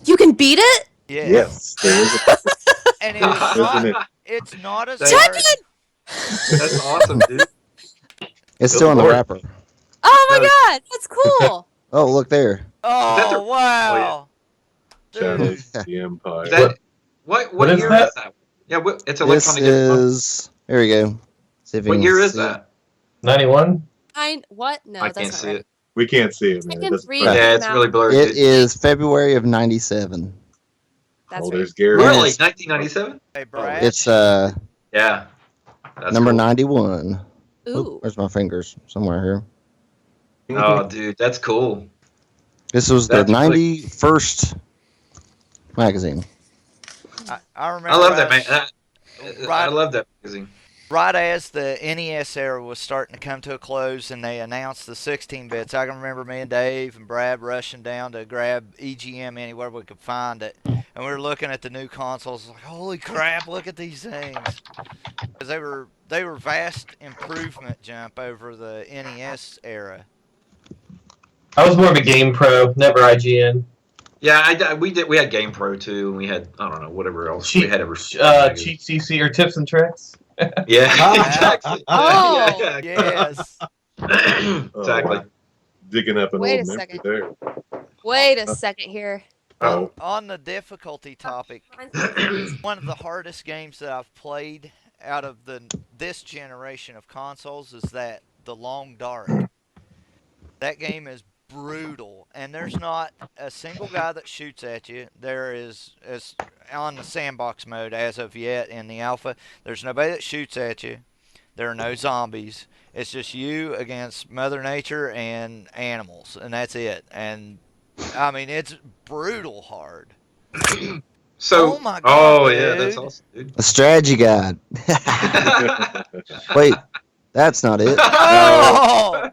You can beat it? Yeah. Yes, there is a And it's not as hard. That's awesome, dude. It's still in the Lord. wrapper. Oh my God, that's cool. Oh, look there. that the- Oh, wow. Shadows of the Empire. Is that, what is year that? is that? Yeah, it's This Electronic Gaming Monthly. is. There we go. See if you What can year is see that? 91. What? No, I that's can't not see right. it. We can't see it, I man. can It doesn't read matter. Yeah, it's really blurry. It is February of '97. That's Oh, right. there's Gary. Really? Yes. 1997? Hey, Brad. It's Yeah. That's number cool. 91. Oh, Ooh. where's my fingers? Somewhere here. Oh, dude, that's cool. This was the That's really- 91st magazine. I remember. I love that, man. us- I Right, love that magazine. right as the NES era was starting to come to a close and they announced the 16 bits, I can remember me and Dave and Brad rushing down to grab EGM anywhere we could find it. And we were looking at the new consoles, like, holy crap, look at these things. Because they were vast improvement jump over the NES era. I was more of a Game Pro, never IGN. Yeah, we had Game Pro too, and we had I don't know whatever else we had. Cheat CC or tips and tricks. Yeah, exactly. Oh, yeah, Yes. exactly. Digging up an Wait old a memory second. there. Wait a second here. Oh, On the difficulty topic, one of the hardest games that I've played out of this generation of consoles is the Long Dark. That game is brutal, and there's not a single guy that shoots at you. There is, as on the sandbox mode as of yet in the alpha, there's nobody that shoots at you. There are no zombies. It's just you against Mother Nature and animals, and that's it. And I mean, it's brutal hard. So, Oh my oh God, yeah, that's dude. awesome, dude. A strategy guide. Wait, that's not it. Oh!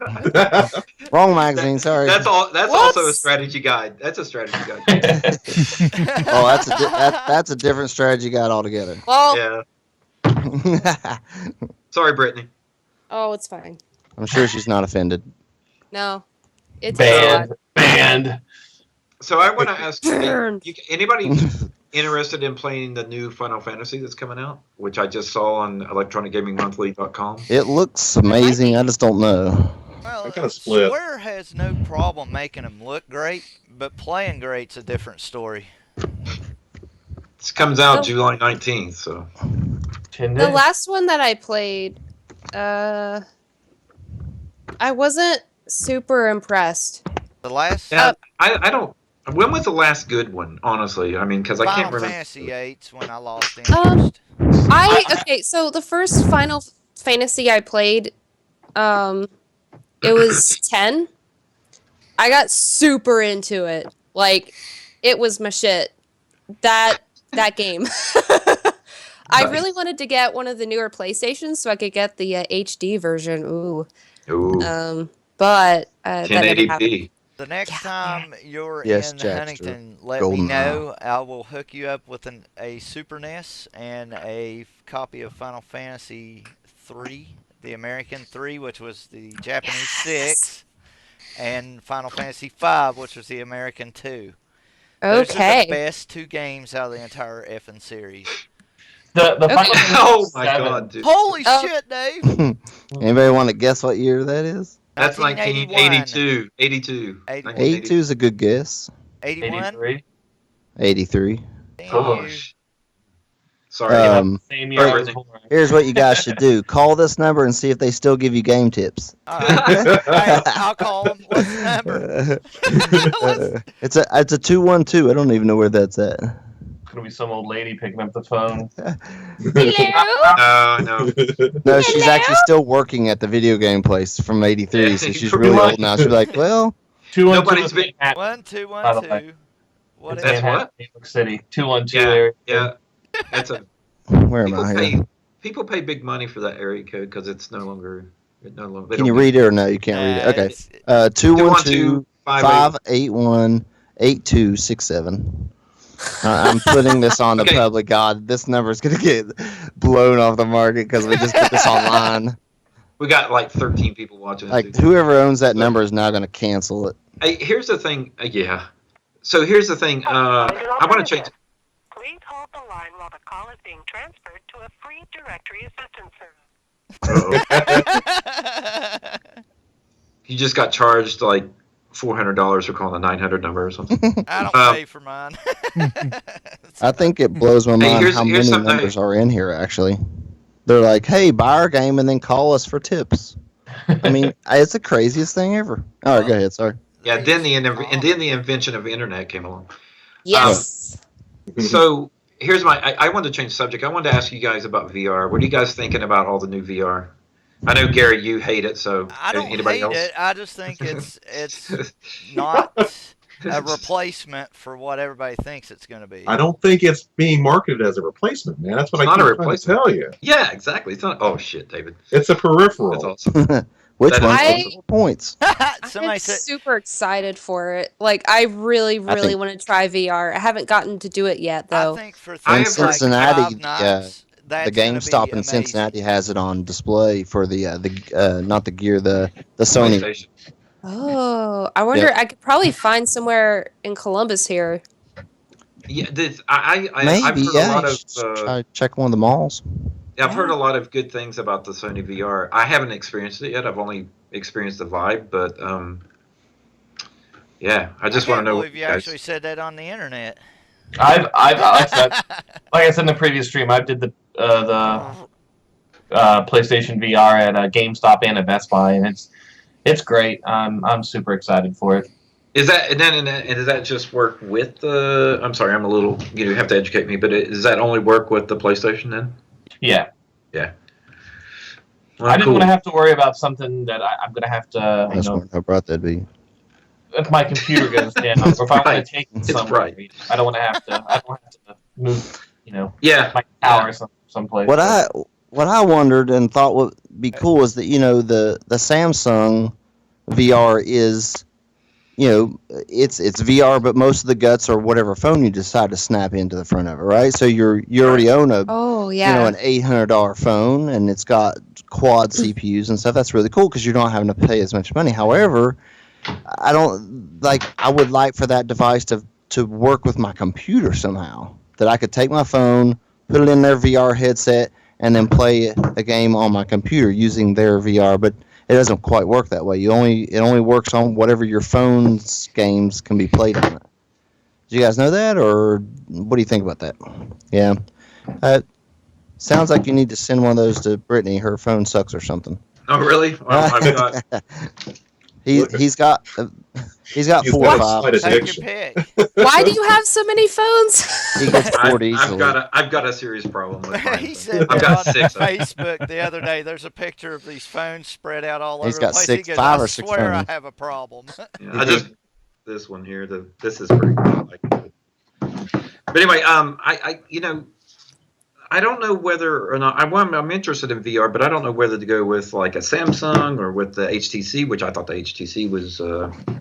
Wrong magazine. Sorry. That's all. That's What? also a strategy guide. That's a strategy guide. Oh, that's a different strategy guide altogether. Well, Yeah. Sorry, Brittany. oh, it's fine. I'm sure she's not offended. No, it's Banned. So I want to ask Burned. anybody interested in playing the new Final Fantasy that's coming out, which I just saw on electronicgamingmonthly.com. It looks amazing. I just don't know. Well, I'm kinda split. Square has no problem making them look great, but playing great's a different story. This comes out July 19th, so The last one that I played, I wasn't super impressed. The last, yeah, I don't. When was the last good one? Honestly, I mean, because I can't Final remember. Fantasy VIII's when I lost Um, interest. okay, so the first Final Fantasy I played, it was 10. I got super into it. Like, it was my shit. That game. I Nice. really wanted to get one of the newer PlayStations so I could get the HD version. Ooh. Ooh, But that never happened. 1080p. The next Yeah. time you're Yes, in Jackster. Huntington, let Golden me know. I will hook you up with a Super NES and a copy of Final Fantasy 3, the American 3, which was the Japanese 6, and Final Fantasy 5, which was the American 2. Those are the Okay. best 2 games out of the entire effing series. The Final Fantasy Oh my 7. god, dude. Holy Oh. shit, Dave! Anybody want to guess what year that is? That's 1981. 1982. 81. 82 is a good guess. 81? 83. 83. Damn Oh, you. Sorry. Same year I was born. Here's what you guys should do. Call this number and see if they still give you game tips. All right. Hey, I'll call them. What's the number? It's a 212. I don't even know where that's at. Gonna be some old lady picking up the phone. Hello? No. No, she's actually still working at the video game place from 83, so she's pretty really much. old now. She's like, well, 212 Nobody's is been- One, two, By the one, way. two. What It's is That's it? Manhattan, what? New York City. 212 Yeah, area. yeah. That's a where am people I here? pay big money for that area code because it's no longer. They Can you don't- read it or no? You can't read it. Okay. It's- 212 580. 581 8267. I'm putting this on the Okay. public. God, this number is going to get blown off the market because we just put this online. We got like 13 people watching. Like, this, dude. whoever owns that number is now going to cancel it. Hey, here's the thing. Yeah. So here's the thing. I want to change. Please hold the line while the call is being transferred to a free directory assistance service. You just got charged like $400 for calling the 900 number or something. I don't Um, pay for mine. I think it blows my Hey, mind here's how many something- numbers are in here, actually. They're like, hey, buy our game and then call us for tips. I mean, it's the craziest thing ever. All right, go ahead. Sorry. Yeah. Then the invention of the internet came along. Yes. So here's I wanted to change the subject. I wanted to ask you guys about VR. What are you guys thinking about all the new VR? I know, Gary, you hate it. So I don't anybody hate else? it. I just think it's not a replacement for what everybody thinks it's going to be. I don't think it's being marketed as a replacement, man. That's what It's I not a keep trying to replacement. tell you. Yeah, exactly. It's not. Oh shit, David. It's a peripheral. That's awesome. Which That one's is- the 4 points? Somebody I'm said, super excited for it. Like, I really, really think- want to try VR. I haven't gotten to do it yet, I though. think for I things have like Cincinnati, Five Nights, that's The gonna GameStop be in amazing. Cincinnati has it on display for the not the gear, the Sony. PlayStation. Oh, I wonder. I could probably find somewhere in Columbus here. Yeah, I've Maybe, heard yeah. a lot you of. should try check one of the malls. I've heard a lot of good things about the Sony VR. I haven't experienced it yet. I've only experienced the Vive, but yeah, I just want to know. I believe you actually said that on the internet. I've said, like I said in the previous stream, I did the PlayStation VR at GameStop and at Best Buy, and it's great. I'm super excited for it. Is that and does that just work with the? I'm sorry, I'm a little. You have to educate me, but does that only work with the PlayStation then? Yeah. Well, I didn't cool. want to have to worry about something that I'm going to have to, That's what I brought that'd be. if my computer goes down, or if I want Right. to take it It's somewhere. right. I don't want to have to. I don't have to move, Yeah, my tower someplace. What I wondered and thought would be cool is that the Samsung VR is, it's VR, but most of the guts are whatever phone you decide to snap into the front of it, right? So you already own a Oh, yeah. an $800 phone and it's got quad CPUs and stuff. That's really cool because you're not having to pay as much money. However, I would like for that device to work with my computer somehow. That I could take my phone, put it in their VR headset, and then play a game on my computer using their VR. But it doesn't quite work that way. It only works on whatever your phone's games can be played on it. Do you guys know that, or what do you think about that? Yeah. Sounds like you need to send one of those to Brittany. Her phone sucks or something. Oh, really? Well, I've got. He's got He's got He's 4 got or a 5. slight Take your addiction. pick. Why do you have so many phones? He gets 40 easily. I've got a serious problem with mine. He so. said I've that got on 6 of them. Facebook the other day. There's a picture of these phones spread out all He's over got the place. six- he goes, 5 I or 6 swear phones. I have a problem. Yeah, I just this one here. This is pretty cool. I like it. But anyway, I you know, I don't know whether or not I'm interested in VR, but I don't know whether to go with like a Samsung or with the HTC, which I thought the HTC was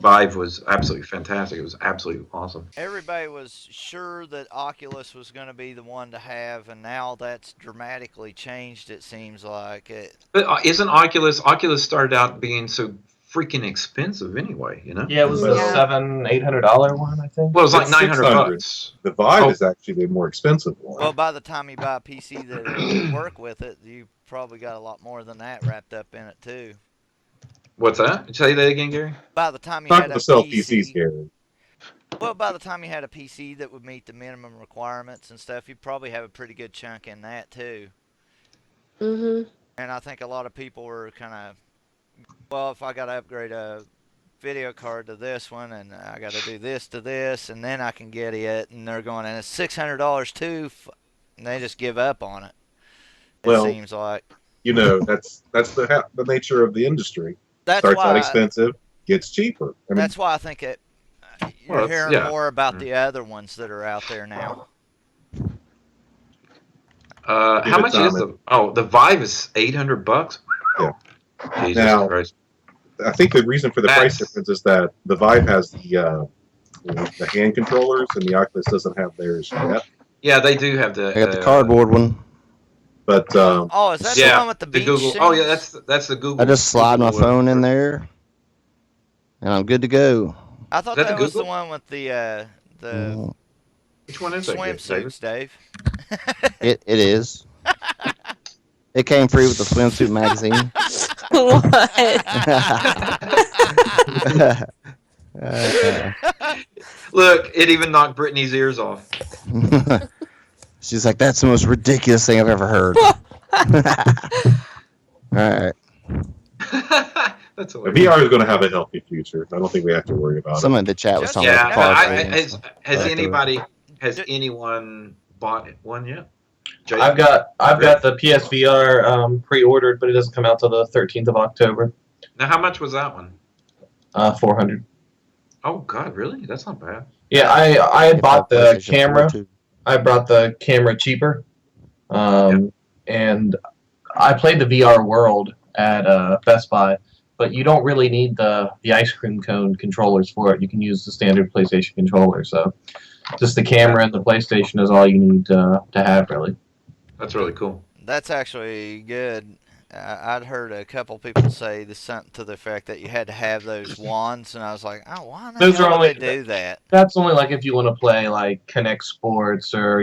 Vive was absolutely fantastic. It was absolutely awesome. Everybody was sure that Oculus was going to be the one to have, and now that's dramatically changed. It seems like it. But isn't Oculus started out being so freaking expensive anyway? You know. Yeah, it was the Yeah. $700-800 one, I think. Well, it was like It's $900. $600. The Vive Oh. is actually the more expensive one. Well, by the time you buy a PC that'll work with it, you probably got a lot more than that wrapped up in it too. What's that? Say that again, Gary. By the time you Talking had a to sell PC, PCs, Gary. well, by the time you had a PC that would meet the minimum requirements and stuff, you'd probably have a pretty good chunk in that too. Mm-hmm. And I think a lot of people were kind of, well, if I got to upgrade a video card to this one, and I got to do this to this, and then I can get it, and they're going, and it's $600 too, and they just give up on it. It Well, seems like. You know, that's the nature of the industry. That's Starts out why. expensive, gets cheaper. I mean, That's why I think it. You're Well, hearing yeah. more about the other ones that are out there now. How Give it much time. is the Vive is $800? Yeah. Jesus Now- Christ. I think the reason for the price That's- difference is that the Vive has the hand controllers, and the Oculus doesn't have theirs yet. Yeah, they do have the. I got the cardboard one. But Oh, is that the Yeah, one with the beach Google. Oh yeah, scenes? that's the Google. I just slide my Google, phone in there, and I'm good to go. I thought Is that that the was the Google? one with the Which one is that? David? swimsuits, Dave. It is. It came free with the swimsuit magazine. Look, it even knocked Brittany's ears off. She's like, that's the most ridiculous thing I've ever heard. All right. That's the hilarious. VR is going to have a healthy future. I don't think we have to worry about Someone in the chat was talking Yeah, about car has ratings. has anyone bought one yet? Jay? I've got the PSVR pre-ordered, but it doesn't come out till the 13th of October. Now, how much was that one? $400. Oh God, really? That's not bad. Yeah, I had bought the PlayStation 4 camera. too. I brought the camera cheaper, and I played the VR World at Best Buy, but you don't really need the ice cream cone controllers for it. You can use the standard PlayStation controller. So just the camera and the PlayStation is all you need to have, really. That's really cool. That's actually good. I'd heard a couple people say something to the effect that you had to have those wands, and I was like, oh, why in the Those are hell would only- they do that? That's only like if you want to play like Connect Sports or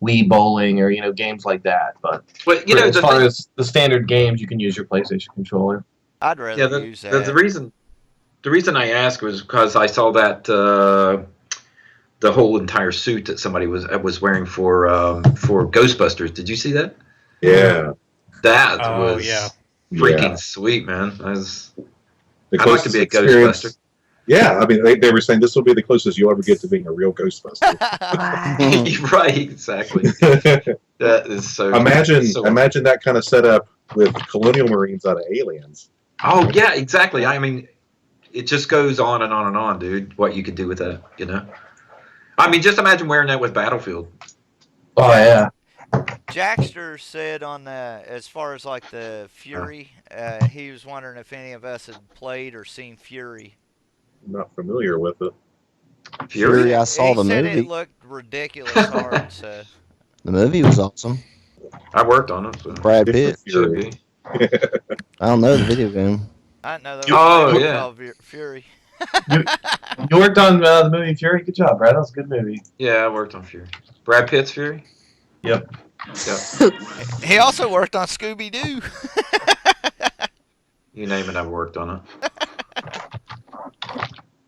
Wii Bowling or games like that. But But you know, as the far thing, as the standard games, you can use your PlayStation controller. I'd rather yeah, use that. the reason I asked was because I saw that the whole entire suit that somebody was wearing for Ghostbusters. Did you see that? Yeah. That Oh, was yeah. freaking Yeah. sweet, man. The I'd like to closest be a experience- Ghostbuster. Yeah, I mean, they were saying this will be the closest you'll ever get to being a real Ghostbuster. Right, exactly. That is so. imagine so- that kind of setup with Colonial Marines out of Aliens. Oh yeah, exactly. I mean, it just goes on and on and on, dude. What you could do with that, I mean, just imagine wearing that with Battlefield. Oh yeah. Jackster said on as far as like the Fury, he was wondering if any of us had played or seen Fury. I'm not familiar with it. Fury, I saw he the said movie. it looked ridiculous hard. So The movie was awesome. I worked on it. So. Brad Pitt. Should be. I don't know the video game. I didn't know that Oh, was yeah. called Fury. You worked on the movie Fury. Good job, Brad. That was a good movie. Yeah, I worked on Fury. Brad Pitt's Fury. Yep. Yep. He also worked on Scooby Doo. You name it, I've worked on it.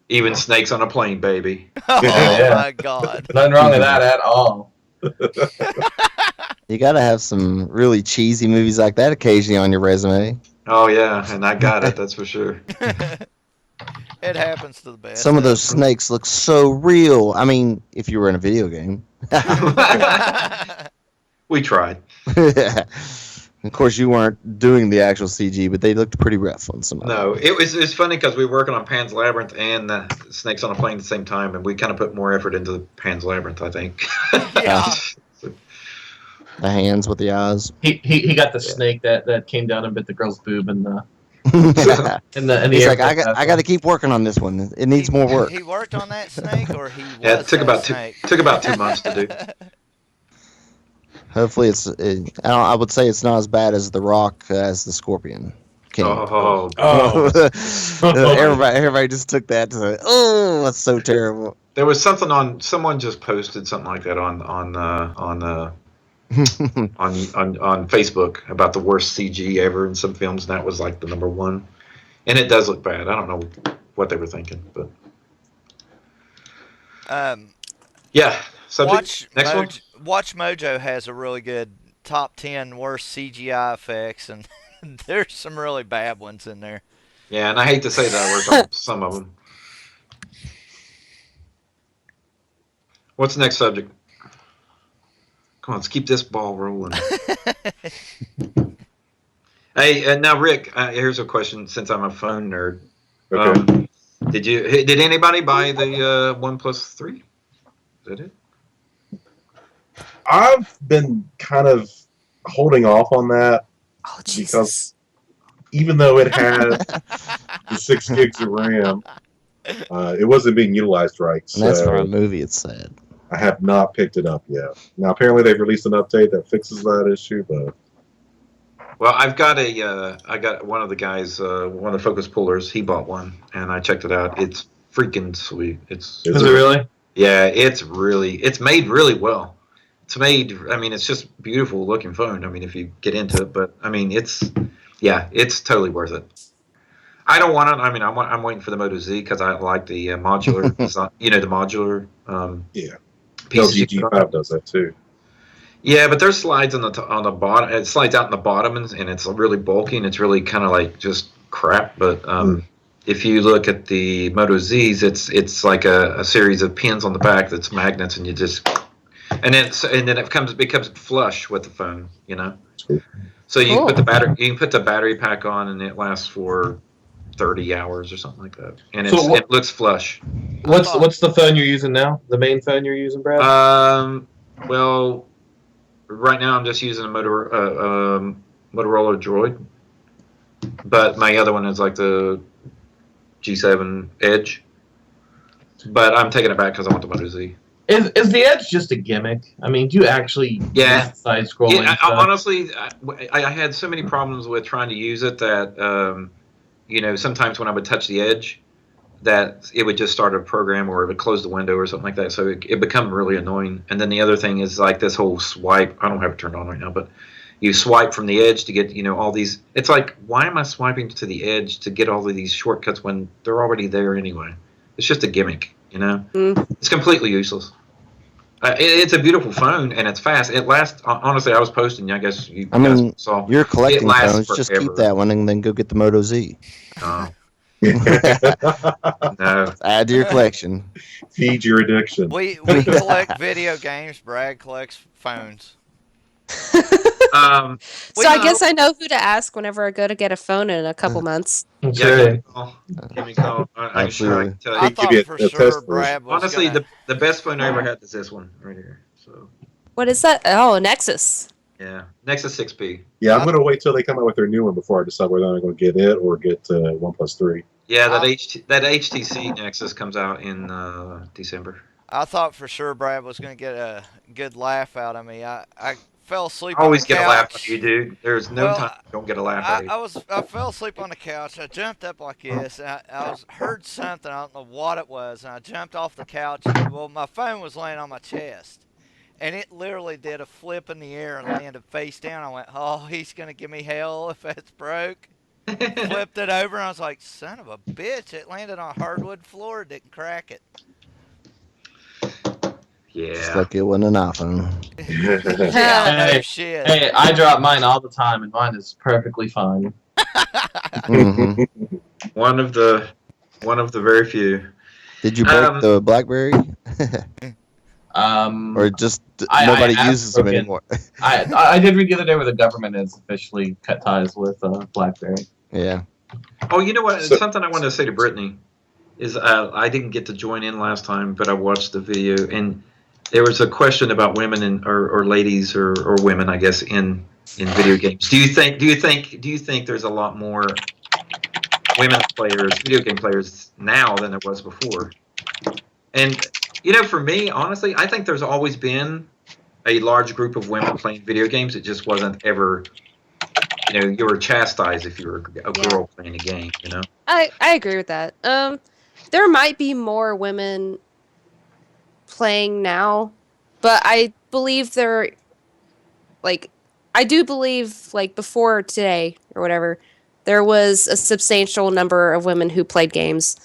Even Snakes on a Plane, baby. Oh Yeah. my God. Nothing wrong with that at all. You gotta have some really cheesy movies like that occasionally on your resume. Oh yeah, and I got it. That's for sure. It happens to the best. Some of those snakes look so real. I mean, if you were in a video game. We tried. Of course, you weren't doing the actual CG, but they looked pretty rough on some of them. No, it's funny because we were working on Pan's Labyrinth and Snakes on a Plane at the same time, and we kind of put more effort into Pan's Labyrinth, I think. Yeah. The hands with the eyes. He got the snake that came down and bit the girl's boob in the He's like, I got to keep working on this one. It needs more work. He worked on that snake, or he was Yeah, it took that about snake? took about 2 months to do. Hopefully, I would say it's not as bad as The Rock as the Scorpion King. Oh, Everybody just took that to say, oh, that's so terrible. there was something on. Someone just posted something like that on Facebook about the worst CG ever in some films, and that was like the number one. And it does look bad. I don't know what they were thinking, but yeah. Subject. Next one. Watch Mojo has a really good top 10 worst CGI effects, and there's some really bad ones in there. Yeah, and I hate to say that I worked on some of them. What's the next subject? Come on, let's keep this ball rolling. Hey, now Rick, here's a question. Since I'm a phone nerd, Okay. did anybody buy the OnePlus 3? Is that it? I've been kind of holding off on that Oh, because Jesus. even though it had the 6 gigs of RAM, it wasn't being utilized right. And that's for a So movie, it's sad. I have not picked it up yet. Now, apparently they've released an update that fixes that issue, but Well, I got one of the guys, one of the focus pullers. He bought one, and I checked it out. It's freaking sweet. Is Is it really? Yeah, it's made really well. It's just beautiful looking phone. I mean, if you get into it, but I mean, it's totally worth it. I don't want it. I mean, I'm waiting for the Moto Z because I like the modular design, the modular. yeah. Pieces you LG put G5 on. does that too. Yeah, but there's slides on the bottom. It slides out in the bottom, and it's really bulky, and it's really kind of like just crap. But if you look at the Moto Zs, it's like a series of pins on the back that's magnets, and you just and then it becomes flush with the phone, Cool. So you Cool. put the battery pack on, and it lasts for 30 hours or something like that, and So it looks flush. What's the phone you're using now? The main phone you're using, Brad? Well, right now I'm just using a Motorola Droid, but my other one is like the G7 Edge. But I'm taking it back because I want the Moto Z. Is the Edge just a gimmick? I mean, do you actually Yeah. side scrolling? Yeah, stuff? honestly, I had so many problems with trying to use it that sometimes when I would touch the Edge, that it would just start a program or it would close the window or something like that. So it become really annoying. And then the other thing is like this whole swipe. I don't have it turned on right now, but you swipe from the Edge to get all these. It's like, why am I swiping to the Edge to get all of these shortcuts when they're already there anyway? It's just a gimmick, It's completely useless. It's a beautiful phone and it's fast. It lasts. Honestly, I was posting. I guess you guys saw. You're collecting It lasts phones. Just keep forever. that one and then go get the Moto Z. No. Add to your collection. Feed your addiction. We collect video games. Brad collects phones. So I guess I know who to ask whenever I go to get a phone in a couple months. That's Yeah, right. give me a call. I'm sure I can tell I you. give you thought for a sure test Brad was Honestly, gonna... the best phone I ever had is this one right here. So What is that? Oh, Nexus. yeah, Nexus 6P. Yeah, I'm going to wait till they come out with their new one before I decide whether I'm going to get it or get OnePlus 3. Yeah, that HTC Nexus comes out in December. I thought for sure Brad was going to get a good laugh out of me. I fell asleep I always on the get couch. a laugh out of you, dude. There's no Well, time I don't get a laugh out of you. I fell asleep on the couch. I jumped up like this. And I heard something. I don't know what it was. And I jumped off the couch. Well, my phone was laying on my chest. And it literally did a flip in the air and landed face down. I went, oh, he's going to give me hell if that's broke. Flipped it over, and I was like, son of a bitch. It landed on a hardwood floor. Didn't crack it. Just Yeah. like it wasn't an iPhone. Yeah, no Hey, shit. Hey, I drop mine all the time, and mine is perfectly fine. Mhm. One of the One of the very few. Did you break the BlackBerry? Or just nobody I have uses them broken- anymore? I did read the other day where the government has officially cut ties with BlackBerry. Yeah. Oh, you know what? So- Something I wanted to say to Brittany is I didn't get to join in last time, but I watched the video, and there was a question about women or ladies or women, I guess, in video games. Do you think there's a lot more women players, video game players now than there was before? And for me, honestly, I think there's always been a large group of women playing video games. It just wasn't ever, you were chastised if you were a girl playing a game. I agree with that. There might be more women playing now, but I believe I do believe before today or whatever, there was a substantial number of women who played games.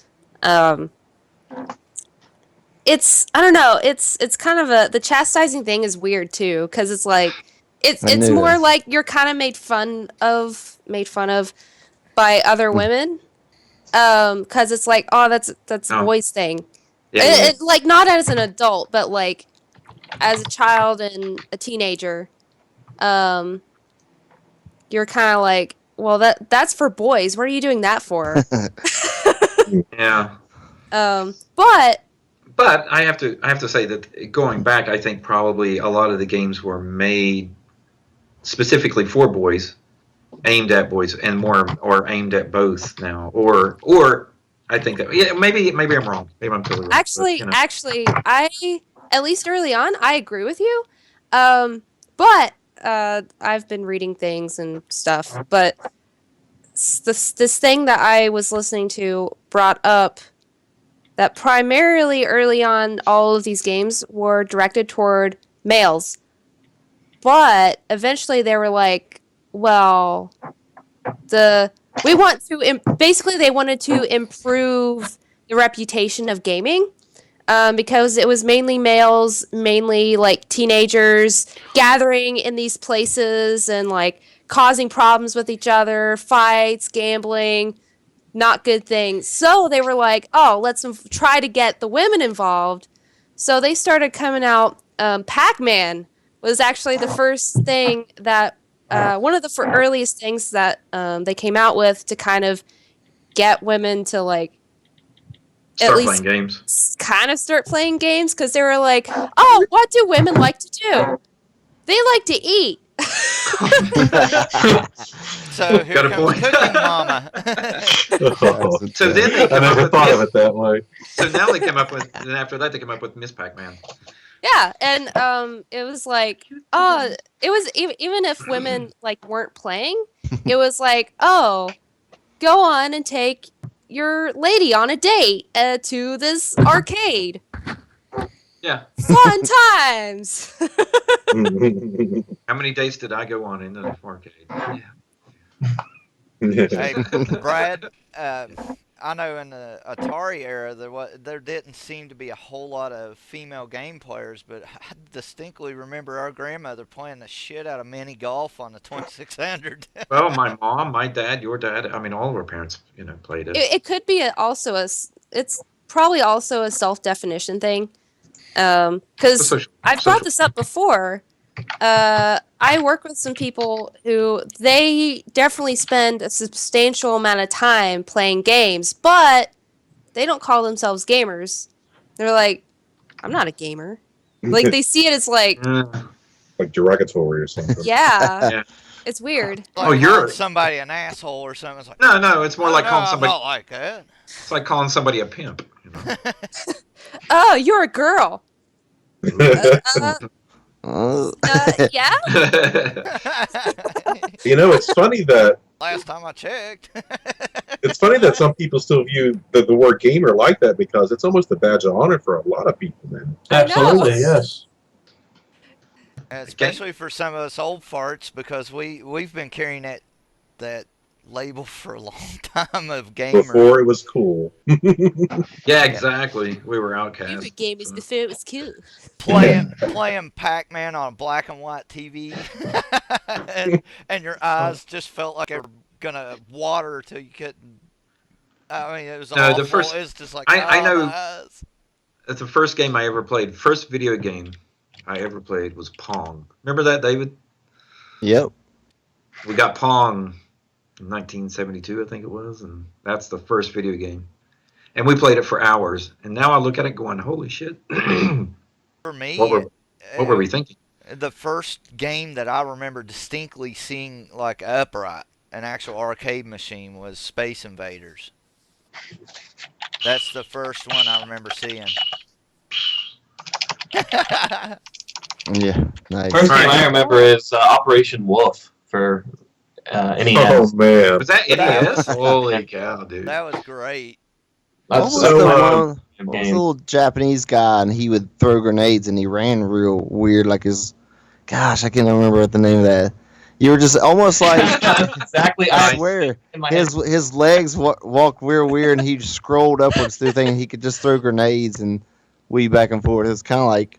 It's I don't know. It's kind of the chastising thing is weird too, because it's like it's knew more this. like you're kind of made fun of by other women, because it's like, oh, that's a Oh. boys thing. Yeah. It, like not as an adult, but like as a child and a teenager, you're kind of like, well, that's for boys. What are you doing that for? Yeah. But But I have to say that going back, I think probably a lot of the games were made specifically for boys, aimed at boys, and more or aimed at both now. Or I think that maybe I'm wrong. Maybe I'm totally wrong. actually, I at least early on, I agree with you. But I've been reading things and stuff. But this thing that I was listening to brought up that primarily early on, all of these games were directed toward males. But eventually they were like, well, we want to, basically they wanted to improve the reputation of gaming, because it was mainly males, mainly like teenagers gathering in these places and like causing problems with each other, fights, gambling, not good things. So they were like, oh, let's try to get the women involved. So they started coming out. Pac-Man was actually the first thing that, one of the earliest things that they came out with to kind of get women to like Start at least playing games. kind of start playing games, because they were like, oh, what do women like to do? They like to eat. So here Got a comes point. Cooking Mama. So then they I came up never with thought of Miss, it that way. So now they came up with, and after that they came up with Miss Pac-Man. Yeah, and it was like, oh, it was even if women like weren't playing, it was like, oh, go on and take your lady on a date to this arcade. Yeah. Fun times. How many dates did I go on in the arcade? Yeah. Hey, Brad, I know in the Atari era there didn't seem to be a whole lot of female game players, but I distinctly remember our grandmother playing the shit out of mini golf on the 2600. Well, my mom, my dad, your dad, I mean, all of our parents, played it. It could be it's probably also a self-definition thing. Because I've brought this up before. I work with some people who they definitely spend a substantial amount of time playing games, but they don't call themselves gamers. They're like, I'm not a gamer. Like they see it as like, Like derogatory or something. yeah, Yeah. it's weird. Like Oh, you're- calling somebody an asshole or something. It's like, No, it's more like calling I'm somebody. not like that. It's like calling somebody a pimp. Oh, you're a girl. Yeah. It's funny that Last time I checked. some people still view the word gamer like that, because it's almost a badge of honor for a lot of people, man. Absolutely, yes. Especially for some of us old farts, because we've been carrying that label for a long time of gamer. Before it was cool. Yeah, exactly. We were outcasts. Gamers before it was cool. Playing Pac-Man on a black and white TV, and your eyes just felt like they were gonna water till you couldn't I mean, it was No, awful. the first- It was just like, I oh, know- my eyes. That's the first game I ever played. First video game I ever played was Pong. Remember that, David? Yep. We got Pong in 1972, I think it was, and that's the first video game. And we played it for hours. And now I look at it going, holy shit. For me, What were we thinking? the first game that I remember distinctly seeing like upright, an actual arcade machine, was Space Invaders. That's the first one I remember seeing. Yeah. Nice. First game Right. I remember is Operation Wolf for NES. Oh man. Was that NES? Holy cow, dude. That was great. What That's was so, the uh, one? What was the game. little Japanese guy, and he would throw grenades, and he ran real weird, like his. Gosh, I can't remember what the name of that. You were just almost like. Exactly. I I swear, in my head. his legs walked real weird, and he just scrolled upwards through things. He could just throw grenades and weave back and forth. It was kind of like.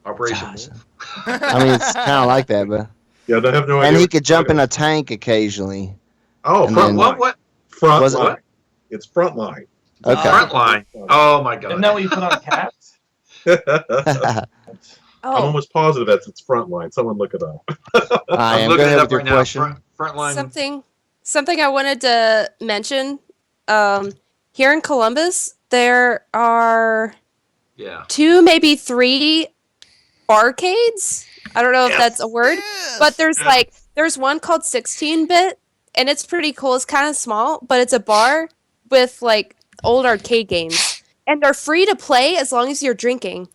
Operation Gosh. Wolf. I mean, it's kind of like that, but. Yeah, I have no idea. And he what could you're jump in talking a tank occasionally. about. Oh, and front then- line. What? Front Was it- line. It's front line. Okay. Frontline. Oh my god. Isn't that what you put on cats? I'm Oh, almost positive it's front line. Someone look it up. I I'm am. Go looking it ahead up with your right now. question. Frontline. something I wanted to mention. Here in Columbus, there are Yeah. 2, maybe 3 barcades. I don't know if that's a word, Yes. but there's one called 16-bit, and it's pretty cool. It's kind of small, but it's a bar with like old arcade games, and they're free to play as long as you're drinking.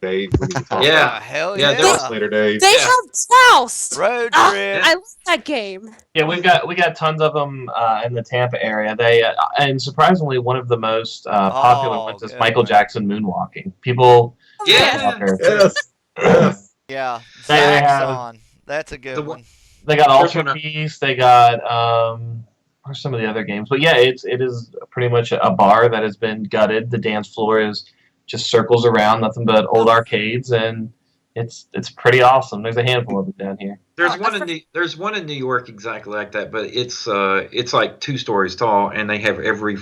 Dave, we need to talk Yeah. about Hell Yeah, yeah. there this later, Dave. They Yeah. have Joust. Road Ah, trip. I love that game. Yeah, we got tons of them in the Tampa area. They and surprisingly, one of the most popular ones is good Michael one. Jackson moonwalking. People, Yeah. Walker. Yes. Yes. Yeah. They have- Saxon. That's a good The one. they got First Ultra one- Peace. They got where's some of the other games? But yeah, it is pretty much a bar that has been gutted. The dance floor is just circles around, nothing but old arcades, and it's pretty awesome. There's a handful of them down here. There's one in New York exactly like that, but it's like 2 stories tall, and they have every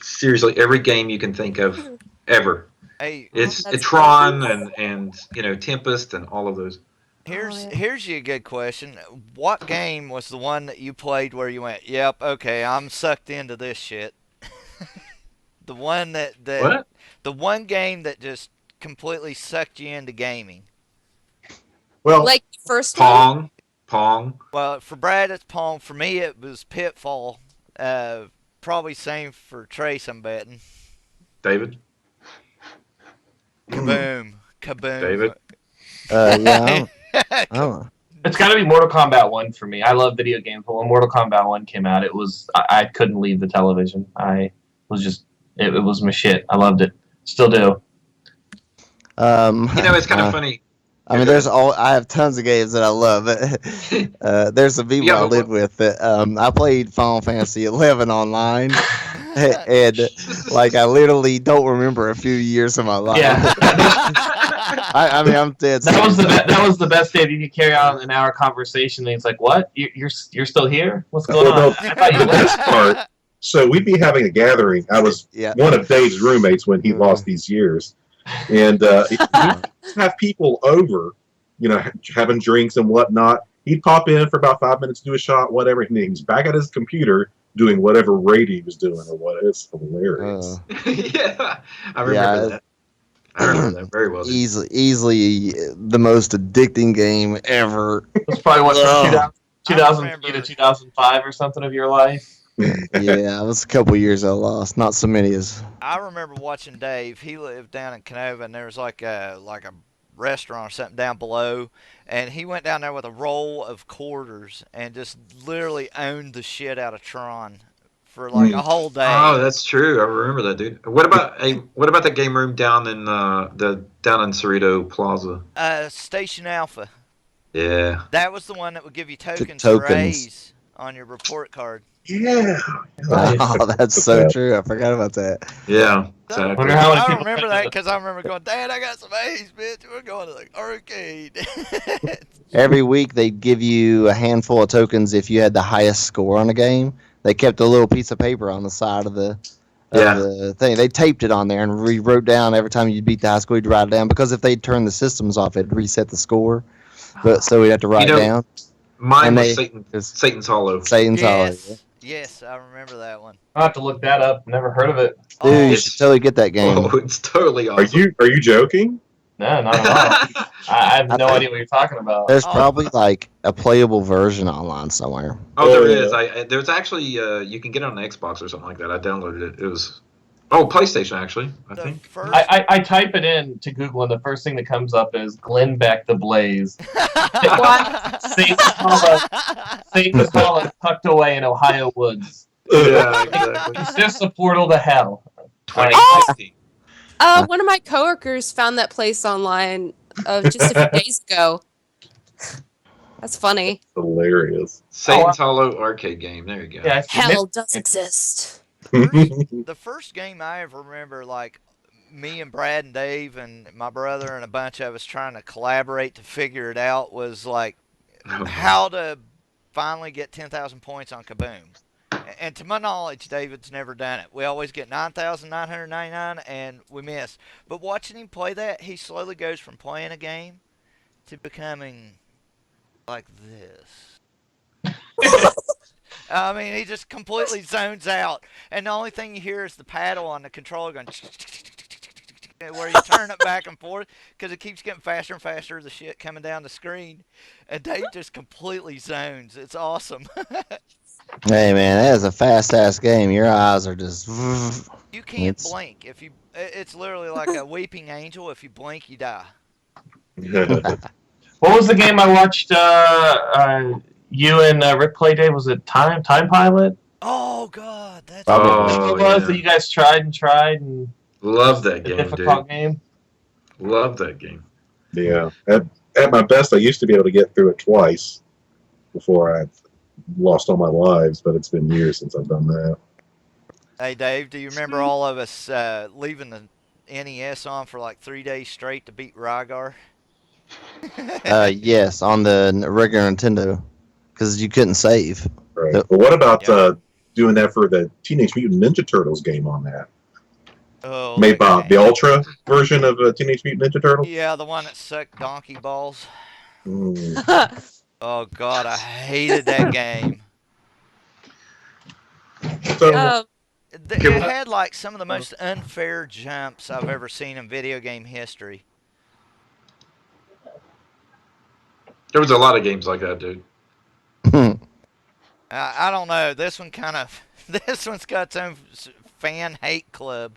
seriously every game you can think of ever. Hey, It's That's Tron and Tempest and all of those. here's you a good question. What game was the one that you played where you went, "Yep, okay, I'm sucked into this shit"? The one that What? the one game that just completely sucked you into gaming. Well, Like the first one. Pong. Well, for Brad, it's Pong. For me, it was Pitfall. Probably same for Trace, I'm betting. David. Kaboom. Kaboom. David? Yeah. I don't know. It's got to be Mortal Kombat 1 for me. I love video games, but when Mortal Kombat 1 came out, it was I couldn't leave the television. I was just it was my shit. I loved it. Still do. It's kind of funny. I mean, I have tons of games that I love. There's some people Yeah, I but live with that I played Final Fantasy 11 online, and like I literally don't remember a few years of my life. Yeah. I mean, I'm dead. That was the best day. You could carry on an hour conversation, and it's like, what? You're still here? What's going on? I thought you the left. best part. So we'd be having a gathering. I was Yeah. one of Dave's roommates when he lost these years, and he'd have people over, having drinks and whatnot. He'd pop in for about 5 minutes, do a shot, whatever, and then he's back at his computer doing whatever raid he was doing or what. It's hilarious. Yeah. I remember that. I remember that very well. dude. Easily the most addicting game ever. It's probably what Oh. 2003 to 2005 or something of your life. Yeah, it was a couple years I lost. Not so many as. I remember watching Dave. He lived down in Canova, and there was like a restaurant or something down below, and he went down there with a roll of quarters and just literally owned the shit out of Tron for like a whole day. Oh, that's true. I remember that, dude. What about the game room down in Cerrito Plaza? Station Alpha. Yeah. That was the one that would give you tokens tokens. for A's on your report card. Yeah. Oh, that's so true. I forgot about that. Yeah, Wonder exactly. how many I people remember played that it. because I remember going, Dad, I got some A's, bitch. We're going to the arcade. Every week they'd give you a handful of tokens if you had the highest score on a game. They kept a little piece of paper on the side of the thing. They taped it on there and wrote down every time you beat the high score, you'd write it down. Because if they turned the systems off, it'd reset the score. But so we'd have to write You know, down. Mine And was they- Satan, it's- Satan's Hollow. Satan's Hollow. Yes, I remember that one. I'll have to look that up. Never heard of it. Dude, you It's- should totally get that game. Oh, it's totally Are awesome. you joking? No, not at all. I have no idea what you're talking about. There's Oh. probably like a playable version online somewhere. Oh, there Oh, is. yeah. There's actually you can get it on the Xbox or something like that. I downloaded it. It was PlayStation actually. I The think. first. I type it in to Google, and the first thing that comes up is Glenn Beck the Blaze. Satan's Hollow tucked away in Ohio woods. Yeah, exactly. It's just a portal to hell. 2016. One of my coworkers found that place online just a few days ago. That's funny. Hilarious. Satan's Hollow arcade game. There you go. Yeah, it's Hell does exist. The first game I ever remember, like me and Brad and Dave and my brother and a bunch of us trying to collaborate to figure it out, was like how to finally get 10,000 points on Kaboom. And to my knowledge, David's never done it. We always get 9,999 and we miss. But watching him play that, he slowly goes from playing a game to becoming like this. I mean, he just completely zones out. And the only thing you hear is the paddle on the controller going where you turn it back and forth because it keeps getting faster and faster, the shit coming down the screen. And Dave just completely zones. It's awesome. Hey man, that is a fast ass game. Your eyes are just. You can't It's- blink. It's literally like a weeping angel. If you blink, you die. What was the game I watched you and Rick play, Dave? Was it Time Pilot? Oh God, that's Oh, What was yeah. that you guys tried and Love that a game, dude. difficult game? Love that game. Yeah. At my best, I used to be able to get through it twice before I lost all my lives, but it's been years since I've done that. Hey Dave, do you remember all of us leaving the NES on for like 3 days straight to beat Rygar? Yes, on the regular Nintendo, because you couldn't save. Right. Yep. But what about Yeah. doing that for the Teenage Mutant Ninja Turtles game on that? Oh, Made by okay. the Ultra version of Teenage Mutant Ninja Turtles? Yeah, the one that sucked donkey balls. Mm. Oh God, I hated that game. So, It had like some of the most unfair jumps I've ever seen in video game history. There was a lot of games like that, dude. I don't know. This one kind of. This one's got its own fan hate club.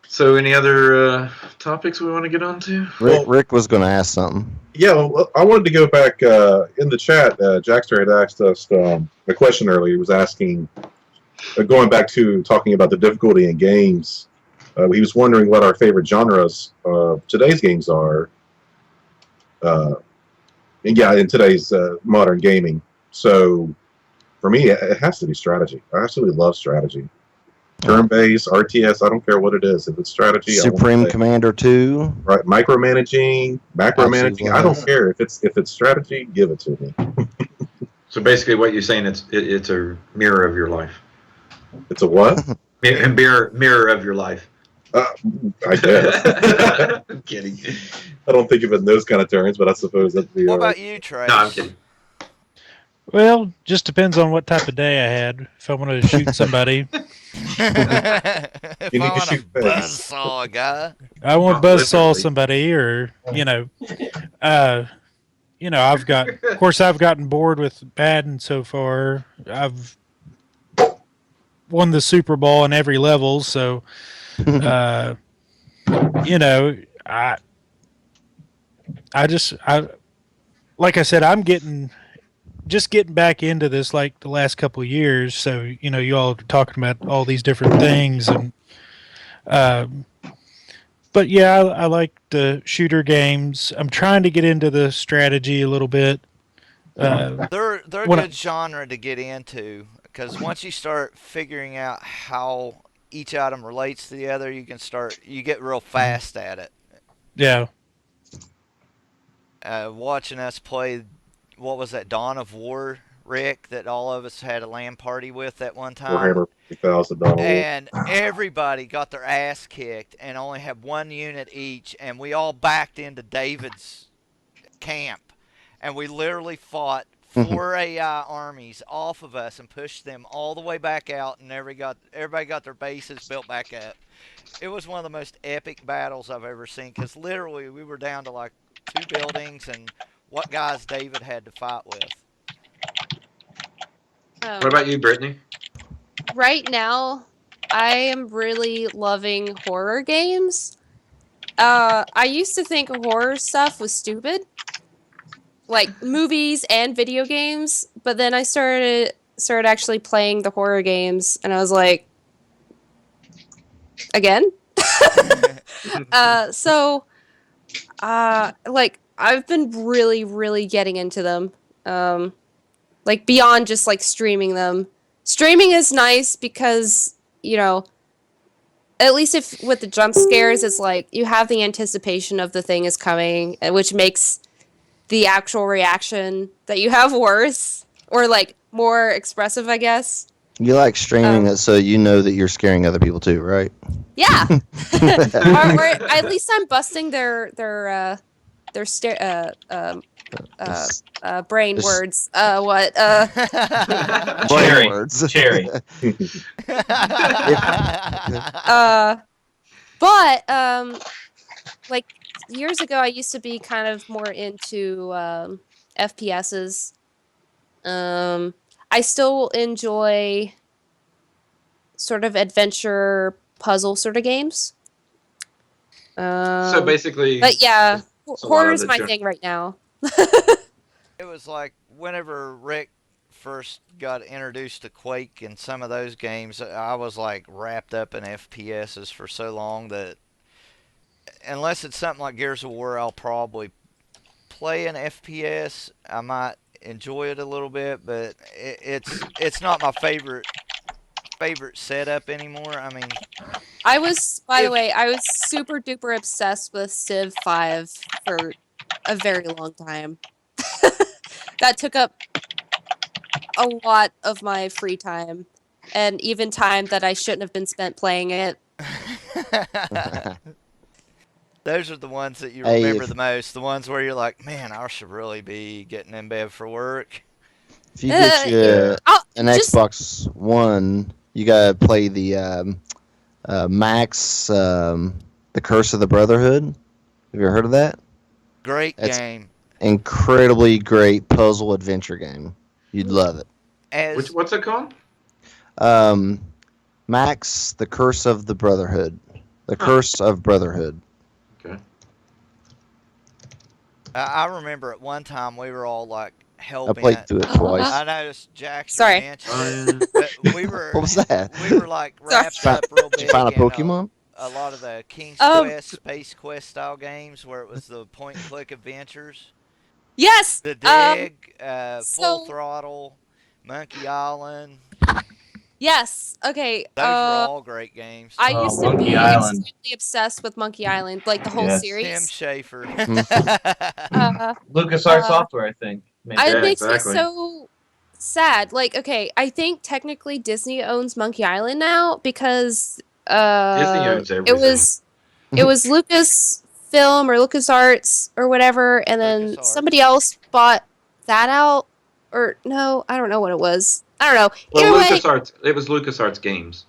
So, any other topics we want to get onto? Rick was going to ask something. yeah, well, I wanted to go back in the chat. Jackster had asked us a question earlier. He was asking, going back to talking about the difficulty in games. He was wondering what our favorite genres of today's games are. And yeah, in today's modern gaming. So for me, it has to be strategy. I absolutely love strategy. Turn-based, RTS, I don't care what it is. If it's strategy, I wanna Supreme play it. Commander 2. Right, micromanaging, macromanaging. Absolutely. I don't care if it's strategy. Give it to me. So basically, what you're saying, it's a mirror of your life. It's a what? Mirror of your life. I guess. I'm kidding. I don't think of it in those kind of terms, but I suppose that'd be. What about you, Trace? No, I'm kidding. Well, just depends on what type of day I had. If I want to shoot somebody, If You need I to want to shoot things. buzzsaw a guy. I want Oh, buzzsaw literally. somebody, or I've got. Of course, I've gotten bored with Madden so far. I've won the Super Bowl in every level, so I like I said, I'm getting back into this like the last couple of years. So, you all are talking about all these different things and, but yeah, I like the shooter games. I'm trying to get into the strategy a little bit. They're a When I- good genre to get into because once you start figuring out how each item relates to the other, you get real fast at it. Yeah. Watching us play, what was that, Dawn of War, Rick, that all of us had a LAN party with at one time. Warhammer 40,000 dollars. And everybody got their ass kicked and only had one unit each, and we all backed into David's camp, and we literally fought 4 AI armies off of us and pushed them all the way back out, and everybody got their bases built back up. It was one of the most epic battles I've ever seen because literally we were down to like 2 buildings and what guys David had to fight with. What about you, Brittany? Right now, I am really loving horror games. I used to think horror stuff was stupid, like movies and video games, but then I started actually playing the horror games, and I was like, again. Like I've been really, really getting into them. Like beyond just like streaming them. Streaming is nice because, at least if with the jump scares, it's like you have the anticipation of the thing is coming, which makes the actual reaction that you have worse or like more expressive, I guess. You like streaming it so you know that you're scaring other people too, right? Yeah. or at least I'm busting their brain Just- words. Brain words. Cherry. Like years ago, I used to be kind of more into FPSs. I still enjoy sort of adventure puzzle sort of games. So basically, But yeah, it's a lot horror of is the my gen- thing right now. It was like whenever Rick first got introduced to Quake and some of those games, I was like wrapped up in FPSs for so long that unless it's something like Gears of War, I'll probably play an FPS. I might enjoy it a little bit, but it's not my favorite setup anymore. I mean, I was, by the way, I was super duper obsessed with Civ 5 for a very long time. That took up a lot of my free time, and even time that I shouldn't have been spent playing it. those are the ones that you Hey, remember if- the most. The ones where you're like, man, I should really be getting in bed for work. If you get you I'll- an just- Xbox One, you gotta play the Max, The Curse of the Brotherhood. Have you ever heard of that? Great It's- game. Incredibly great puzzle adventure game. You'd love it. As what's it called? Max, The Curse of the Brotherhood. The Curse of Brotherhood. Okay. I remember at one time we were all like I helping. played through it twice. I noticed Jackson Sorry. mentioned it, but we were What was that? we were like wrapped Sorry. up real big Did you find a in Pokemon? a lot of the King's Um, Quest, Space Quest style games where it was the point and click adventures. Yes! The Dig, Full so- Throttle, Monkey Island. Yes! Okay, Those were all great games. I Oh, used to Monkey be Island. extremely obsessed with Monkey Island, like the whole Yes. Tim series. Schafer. LucasArts Uh, Software, I think. made It that. makes exactly. me so sad. Like, okay, I think technically Disney owns Monkey Island now because Disney owns everything. it was Lucasfilm or LucasArts or whatever, and then LucasArts. somebody else bought that out. Or no, I don't know what it was. I don't know. Well, Either way, LucasArts. It was LucasArts Games.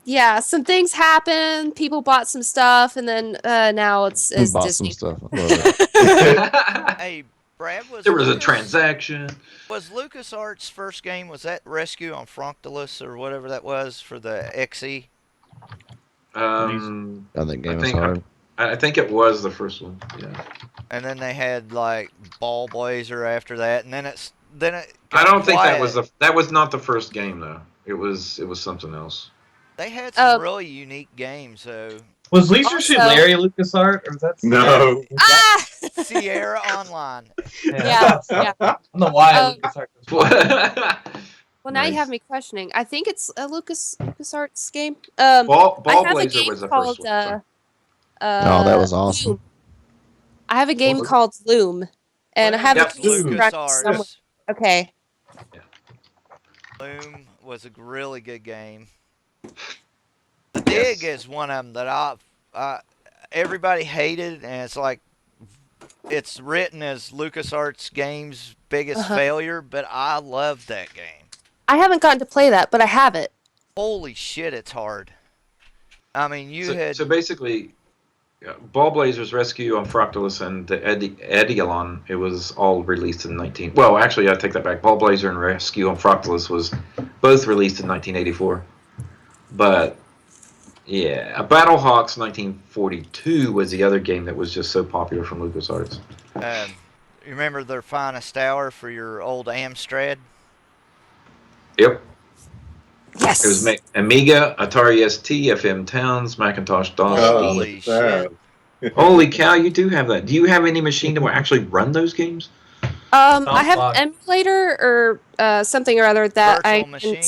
yeah, some things happened. People bought some stuff, and then now it's Bought Disney. some stuff. I love it. Hey, Brad, was There was a Lucas- transaction. Was LucasArts' first game, was that Rescue on Frontolus or whatever that was for the XE? I think I game was think- hard. I think it was the first one. Yeah. And then they had like Ball Blazer after that, and then it I got don't think that quiet. was not the first game though. It was something else. They had some Oh. really unique games, though. Was Leisure Suit Also- Larry LucasArts, or is that No. Ah! Sierra Online. Yeah, yeah. I don't know why Um, LucasArts. Well, now you Nice. have me questioning. I think it's a LucasArts game. Ball I have a Blazer game was the called first one. Oh, that was awesome. Loom. I have a game was it? called Loom, and I have Yep, a game track somewhere. LucasArts. Okay. Loom was a really good game. The Dig is one of them that everybody hated, and it's like it's written as LucasArts game's biggest Uh-huh. failure, but I love that game. I haven't gotten to play that, but I have it. Holy shit, it's hard. I mean, you So, had so basically, Ball Blazers Rescue on Fractalus and the Edealon, it was all released in 19... Well, actually, I take that back. Ball Blazer and Rescue on Fractalus was both released in 1984. But, yeah, Battlehawks 1942 was the other game that was just so popular from LucasArts. you remember their finest hour for your old Amstrad? Yep. Yes. It was Amiga, Atari ST, FM Towns, Macintosh DOS. Oh, Holy look at that. Holy cow, you do have that. Do you have any machine that will actually run those games? I have Sounds an emulator or something or other that Virtual I can machine?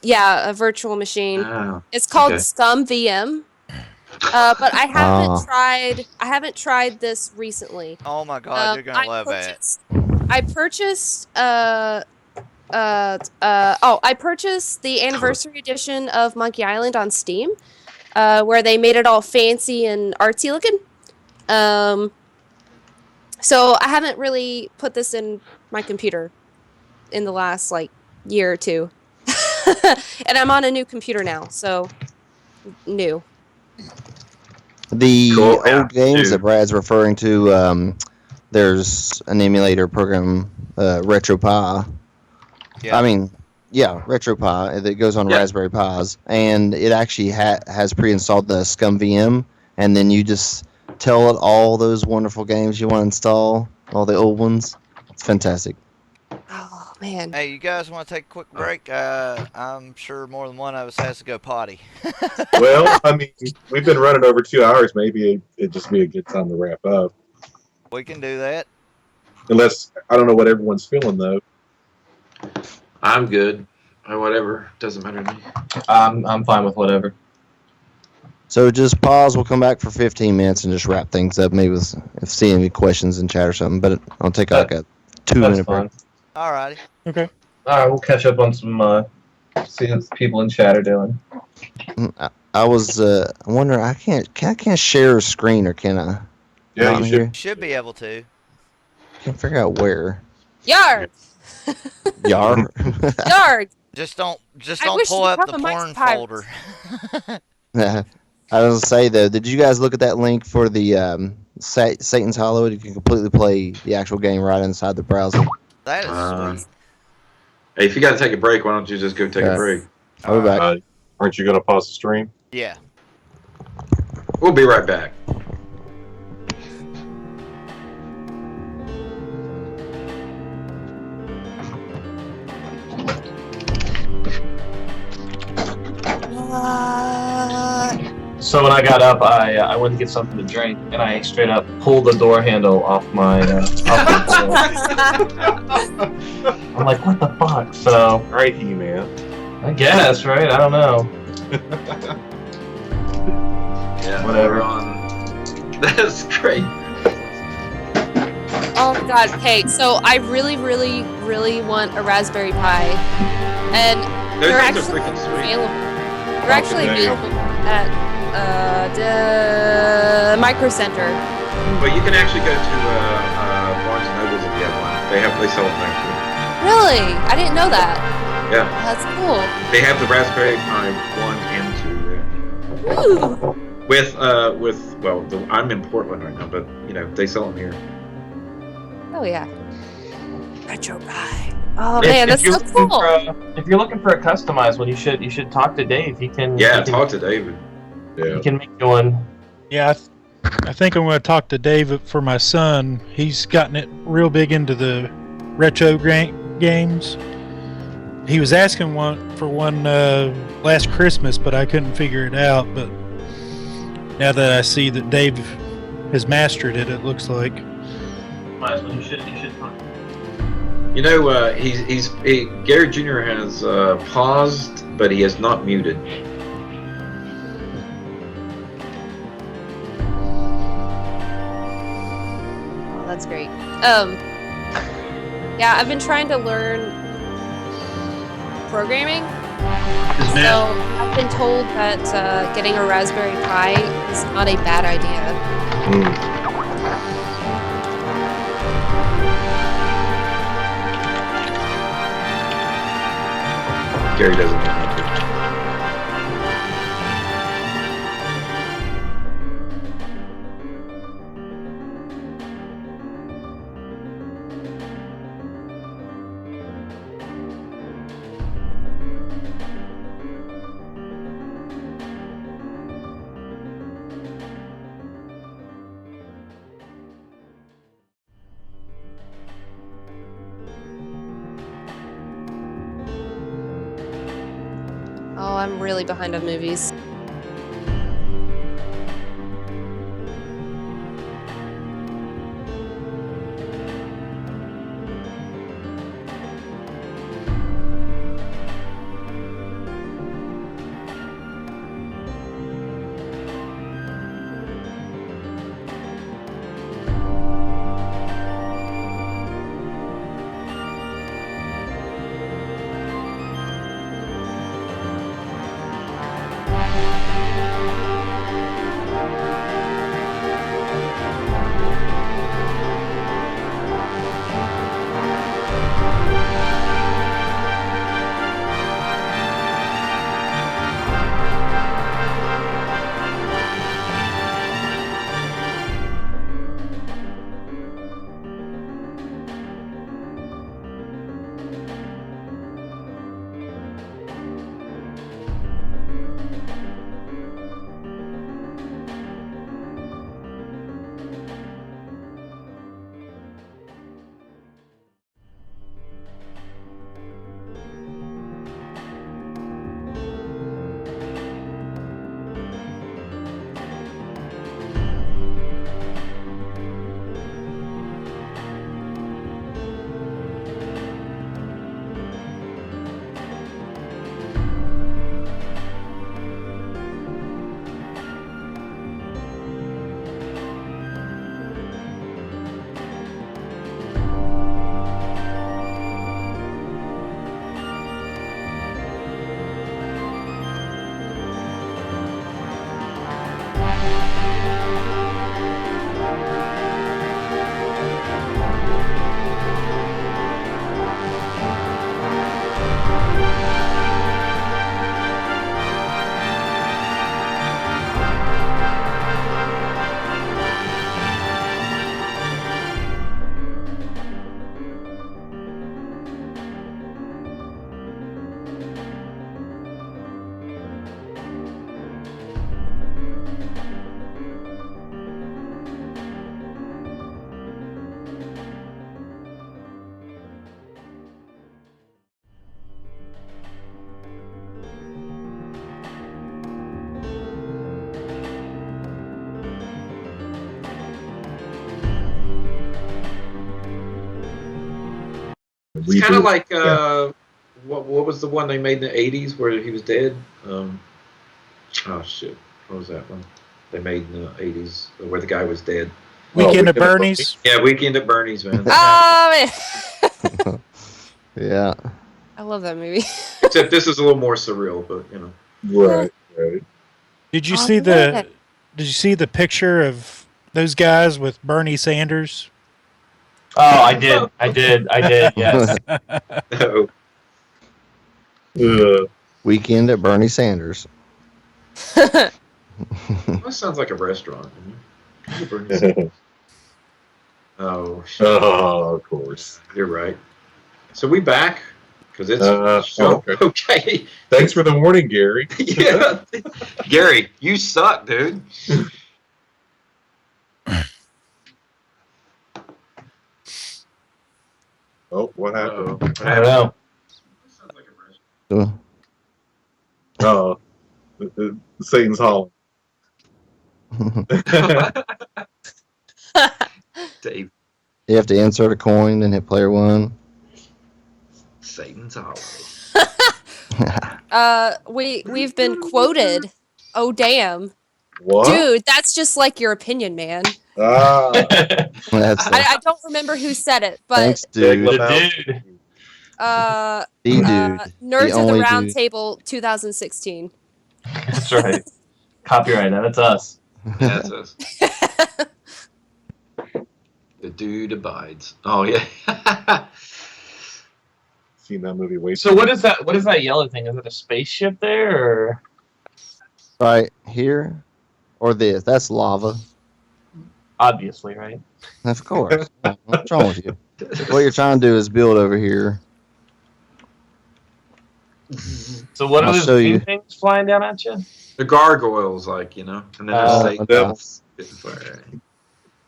yeah, a virtual machine. Oh, It's called okay. Scum VM. But I haven't Ah. tried. I haven't tried this recently. Oh my god, you're gonna love that. I purchased. I purchased the anniversary edition of Monkey Island on Steam, where they made it all fancy and artsy looking. So I haven't really put this in my computer in the last year or two, and I'm on a new computer now, so new. The Cool, yeah, old games dude. that Brad's referring to, there's an emulator program, RetroPie. Yeah. I mean, yeah, RetroPie that goes on Yeah. Raspberry Pis, and it actually has pre-installed the Scum VM, and then you just tell it all those wonderful games you want to install, all the old ones. It's fantastic. Oh man. Hey, you guys want to take a quick break? I'm sure more than one of us has to go potty. Well, I mean, we've been running over 2 hours. Maybe it'd just be a good time to wrap up. We can do that. Unless, I don't know what everyone's feeling, though. I'm good. Whatever. Doesn't matter to me. I'm fine with whatever. So just pause. We'll come back for 15 minutes and just wrap things up. Maybe if see any questions in chat or something. But I'll take like a 2 That's minute fine. break. Alrighty. Okay. All right, we'll catch up on some see what people in chat are doing. I was wondering. I can't share a screen, or can I? Yeah, Not you here? Should be able to. Can't figure out where. Yarg! Yar. Yarg! Just don't I wish pull you up have the a Mike's porn Pirates. folder. I was gonna say though, did you guys look at that link for the Satan's Hollow? You can completely play the actual game right inside the browser. That is sweet. Hey, if you got to take a break, why don't you just go take a Yeah. break? I'll be back. Aren't you going to pause the stream? Yeah. We'll be right back. So when I got up, I went to get something to drink, and I straight up pulled the door handle off my. I'm like, what the fuck? So Right, He-Man. I guess, right? I don't know. Yeah, Whatever. we're on. That's great. Oh my god, okay, so I really, really, really want a Raspberry Pi. And Those they're things are actually freaking sweet. available. They're actually Okay. available at the Micro Center. But you can actually go to Barnes and Nobles if you have one. They sell it back Really? I didn't know that. too. Yeah, That's cool. they have the Raspberry Pi 1 and 2 there. Ooh. With I'm in Portland right now, but they sell them here. Oh yeah. Retro Pi. Oh man, that's so cool. If you're looking for a customized one, you should talk to Dave. He can. Yeah, he can, talk to David. Yeah. He can make you one. Yeah, I think I'm going to talk to Dave for my son. He's gotten it real big into the retro games. He was asking for one last Christmas, but I couldn't figure it out. But Now that I see that Dave has mastered it, it looks like. Might as well. You should. You know, Gary Jr. has paused, but he has not muted. Oh, that's great. Yeah, I've been trying to learn programming. So I've been told that getting a Raspberry Pi is not a bad idea. Gary doesn't know how to. Oh, I'm really behind on movies. It's kind of like what was the one they made in the '80s where he was dead? Oh shit, what was that one they made in the '80s where the guy was dead? Weekend at Bernie's. Yeah, Weekend at Bernie's, man. Oh man, Yeah. I love that movie. Except this is a little more surreal, but you know. Right. Did you Oh, see I love that. Did you see the picture of those guys with Bernie Sanders? Oh, I did. Yes. No. Weekend at Bernie Sanders. That sounds like a restaurant. Bernie's. Oh, shit. Oh, of course. You're right. So we back because it's okay. Thanks for the warning, Gary. Yeah, Gary, you suck, dude. Oh, what happened? I don't know. Uh, Satan's Hollow. Dave, You have to insert a coin and hit player 1. Satan's holiday. We've been quoted. Oh damn, What? dude, that's just like your opinion, man. Ah, That's I don't remember who said it, but thanks, Big dude. Lebowski. dude. uh, The dude. Nerds of the only Round dude. Table 2016. That's right. Copyright. That's us. Yeah, that's us. The dude abides. Oh yeah. Seen that movie way So what is that? What is that yellow thing? Is it a spaceship there, or Right here or this? That's lava. obviously, right? Of course. What's wrong with you? What you're trying to do is build over here. So what are I'll those show green you. things flying down at you? The gargoyles, like, and then there's Satan. okay. Spitting fire.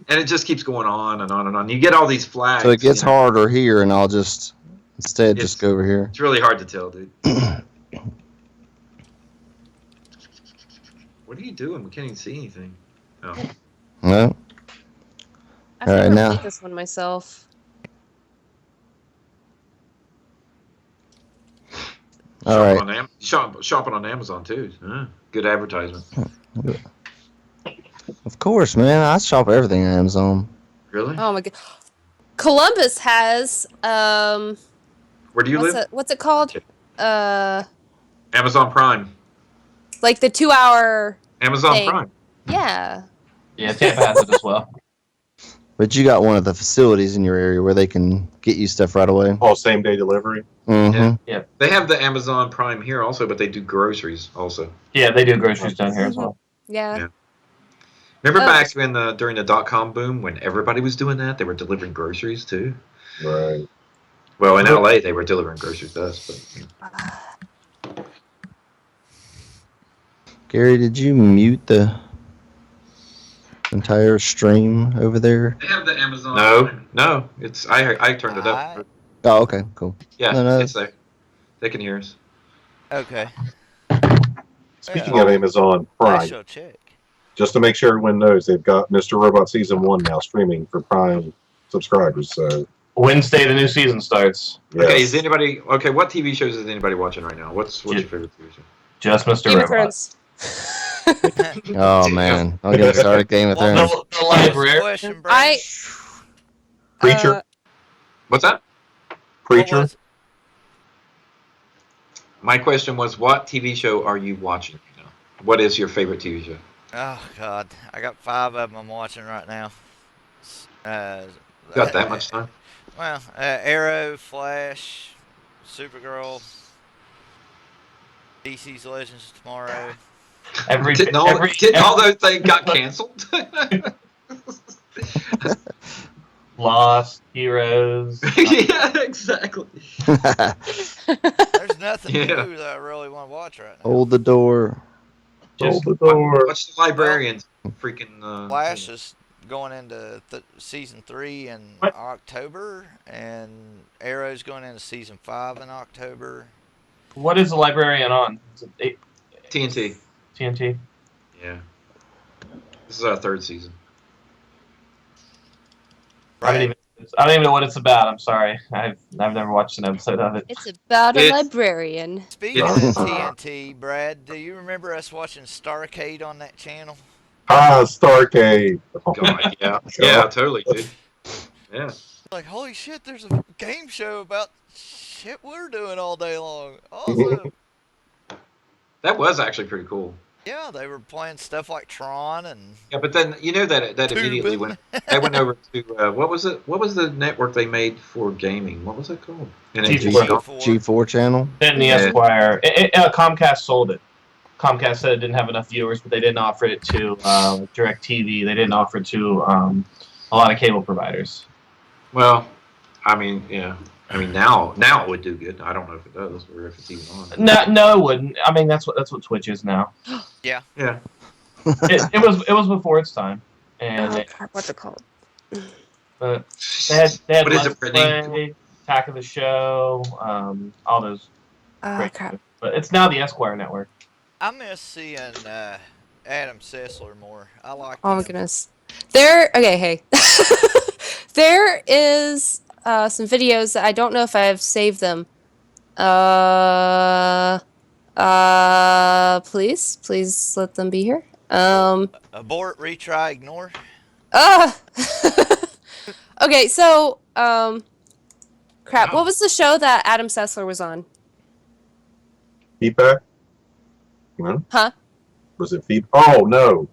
And it just keeps going on and on and on. You get all these flags. So it gets you know. harder here, and I'll just instead It's- just go over here. It's really hard to tell, dude. What are you doing? We can't even see anything. Oh. No. I've All right, never now- played this one myself. All right. Shopping on Amazon too. Good advertisement. Of course, man. I shop everything on Amazon. Really? Oh my god. Columbus has Where do you live? what's it called? Amazon Prime. Like the 2-hour. Amazon Hey. Prime. Yeah. Yeah, Tampa has it as well. But you got one of the facilities in your area where they can get you stuff right away. Oh, same day delivery. Mm-hmm. They have the Amazon Prime here also, but they do groceries also. Yeah, they do groceries down here as well. Yeah. Yeah. Remember Oh. back when during the .com boom when everybody was doing that? They were delivering groceries too. Right. Well, in LA they were delivering groceries to us, but you know. Gary, did you mute the entire stream over there? They have the Amazon. No, it's I turned it up. Oh, okay, cool. Yeah, No. it's there. They can hear us. Okay. Speaking of Amazon I Prime, shall check. just to make sure everyone knows, they've got Mr. Robot Season 1 now streaming for Prime subscribers. So, Wednesday, the new season starts. yes. Okay, is anybody okay? What TV shows is anybody watching right now? What's your favorite TV show? Just Mr. Game of Robot. Thrones. Oh man, I'll get started Game of Thrones. The librarian. Question, I Preacher? What's that? Preacher? My question was, what TV show are you watching right now? What is your favorite TV show? Oh God, I got 5 of them I'm watching right now. Got that much time? Well, Arrow, Flash, Supergirl, DC's Legends of Tomorrow. Didn't all those things got canceled? Lost, Heroes. Yeah, exactly. There's nothing Yeah. new that I really want to watch right now. Hold the door. Just Hold the door. Watch the Librarians. Freaking. Flash is going into season 3 in What? October, and Arrow's going into season 5 in October. What is the librarian on? Is it TNT. TNT? Yeah. This is our 3rd season. I don't even know what it's about. I'm sorry. I've never watched an episode of it. It's about a It's- librarian. Speaking Yeah. of TNT, Brad, do you remember us watching Starcade on that channel? Starcade. Oh, God, yeah. Yeah, totally, dude. Yeah. Like, holy shit, there's a game show about shit we're doing all day long. Awesome. That was actually pretty cool. Yeah, they were playing stuff like Tron and Yeah, but then you know that immediately Tubin. went over to what was it? What was the network they made for gaming? What was it called? And then G4. G4 channel. Then the Yeah. Esquire. Comcast sold it. Comcast said it didn't have enough viewers, but they didn't offer it to DirecTV. They didn't offer it to a lot of cable providers. Well, I mean, yeah. I mean, now it would do good. I don't know if it does or if it's even on. No, it wouldn't. I mean, that's what Twitch is now. Yeah. It was before its time, and Oh, crap, what's it called? they had What is Let's it, Brittany? Play, Attack of the Show, all those. Oh great crap. shows. But it's now the Esquire network. I miss seeing Adam Sessler more. I like. Oh my him. goodness. Hey. There is some videos that I don't know if I've saved them. Please let them be here. Abort, retry, ignore. Okay, so crap. What was the show that Adam Sessler was on? Feedback? No? Huh? Was it feed? Oh, no.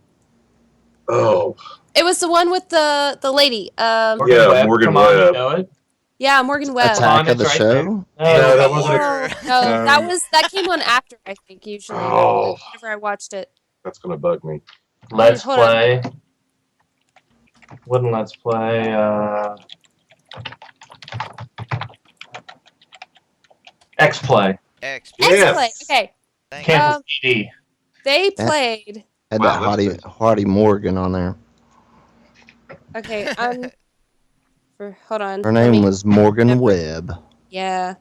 Oh. It was the one with the lady. Yeah, Morgan Come on, you Webb. know it. Yeah, Morgan Webb. Attack of the It's right there. Show. No, that wasn't. No, that came on after, I think, usually. Oh. Whenever I watched it. That's going to bug me. Let's Hold on. play. Wouldn't Let's Play. X Play. X. X-Play. Okay. Thank you. Campus PD. They played. Had Wow, that Hottie Morgan on there. Okay, hold on. Her let name me- was Morgan Webb. Yeah.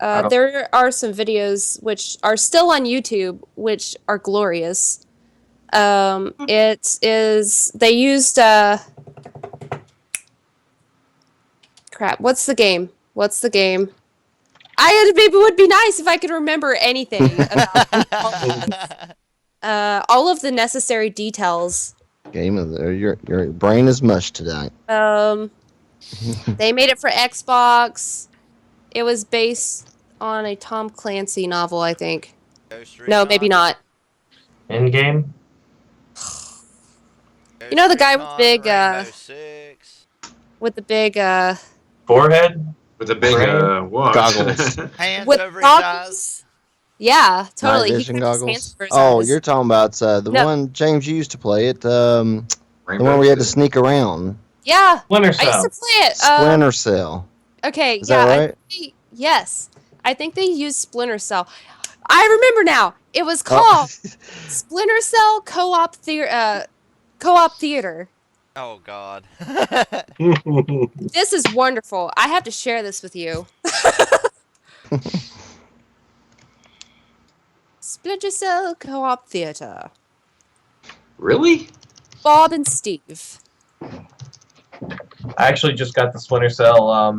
don't- There are some videos which are still on YouTube, which are glorious. It is they used crap. What's the game? It would be nice if I could remember anything about all of the necessary details. Game of the your brain is mush tonight. They made it for Xbox. It was based on a Tom Clancy novel, I think. Ghost No, Recon. maybe not. In game. Ghost You know the guy with Recon, big, Rainbow Six. With the big Forehead. With a big Brain. what? Goggles. Hands with over his eyes. goggles. Yeah, totally. Night He vision kept his hands goggles. over his Oh, eyes. you're talking about the No. one James you used to play it. The Rainbow one we had to Six. sneak around. Yeah, Splinter I used Cell. to play it. Splinter Cell. Okay, Is yeah. that right? Yes, I think they used Splinter Cell. I remember now. It was Oh. called Splinter Cell Co-op Theater. Oh God. This is wonderful. I have to share this with you. Splinter Cell Co-op Theater. Really? Bob and Steve. I actually just got the Splinter Cell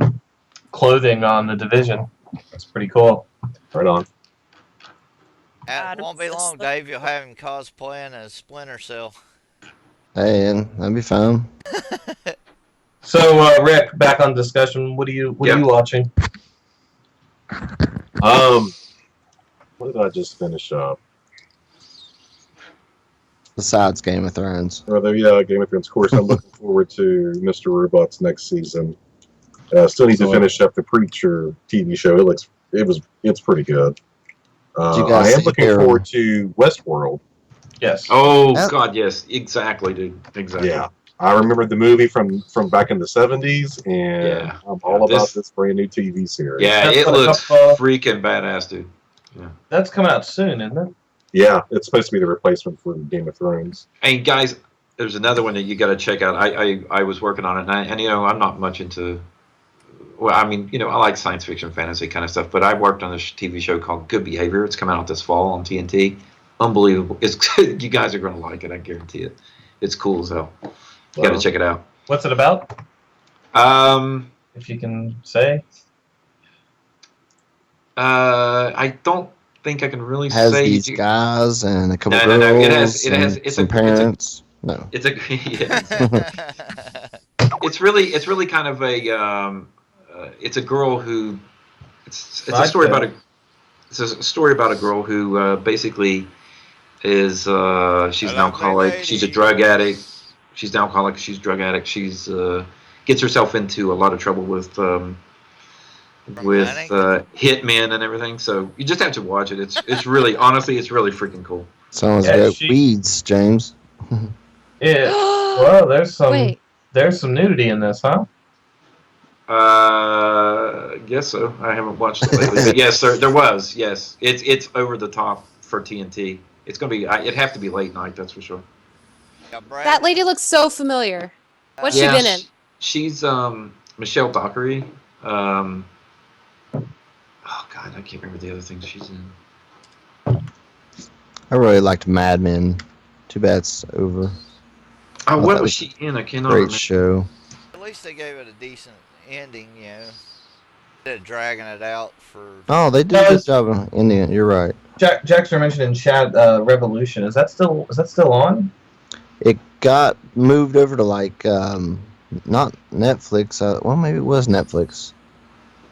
clothing on the Division. That's pretty cool. Right on. It Adam won't be long, Sessler. Dave. You'll have him cosplaying as Splinter Cell. Hey, and that'd be fun. So, Rick, back on discussion. What are you watching? What did I just finish up? Besides Game of Thrones. Well, yeah, Game of Thrones. Of course, I'm looking forward to Mr. Robot's next season. Still need to finish up the Preacher TV show. It's pretty good. Did you guys I am see looking their- forward to Westworld. Yes. Oh That- God, yes, exactly, dude. Exactly. Yeah, I remember the movie from back in the '70s, and Yeah. I'm all about This- this brand new TV series. Yeah, That's it what a looks couple- freaking badass, dude. That's coming out soon, isn't it? Yeah, it's supposed to be the replacement for Game of Thrones. Hey guys, there's another one that you got to check out. I was working on it, and you know I'm not much into. Well, I mean, you know, I like science fiction, fantasy kind of stuff, but I worked on this TV show called Good Behavior. It's coming out this fall on TNT. Unbelievable! It's you guys are going to like it. I guarantee it. It's cool as hell. You got to Wow. check it out. What's it about? If you can say. I don't think I can really Has say. these guys and a couple No, girls no, no, it has- and it's some a- parents. No. It's a yeah, it's really kind of a it's a girl who it's a story about a story about a girl who basically is she's an alcoholic, she's a drug addict, she's an alcoholic, she's a drug addict, she's gets herself into a lot of trouble with hitmen and everything. So you just have to watch it. It's really honestly it's really freaking cool. Sounds Yeah, like she- weeds, James. Yeah. Well, there's Wait. some nudity in this, huh? Guess so. I haven't watched it lately, but yes, there was. Yes, it's over the top for TNT. It's gonna be. It'd have to be late night. That's for sure. Yeah, Brad, That lady looks so familiar. What's she Yeah, been in? She's Michelle Dockery. Oh God, I can't remember the other things she's in. I really liked Mad Men. Too bad it's over. Oh, that what was was she in? I cannot Great remember. show. At least they gave it a decent ending, you know, instead of dragging it out for. Oh, they did No, a good it's- job of Indian. You're right. Jackson mentioned in chat Revolution. Is that still on? It got moved over to like not Netflix. Well, maybe it was Netflix.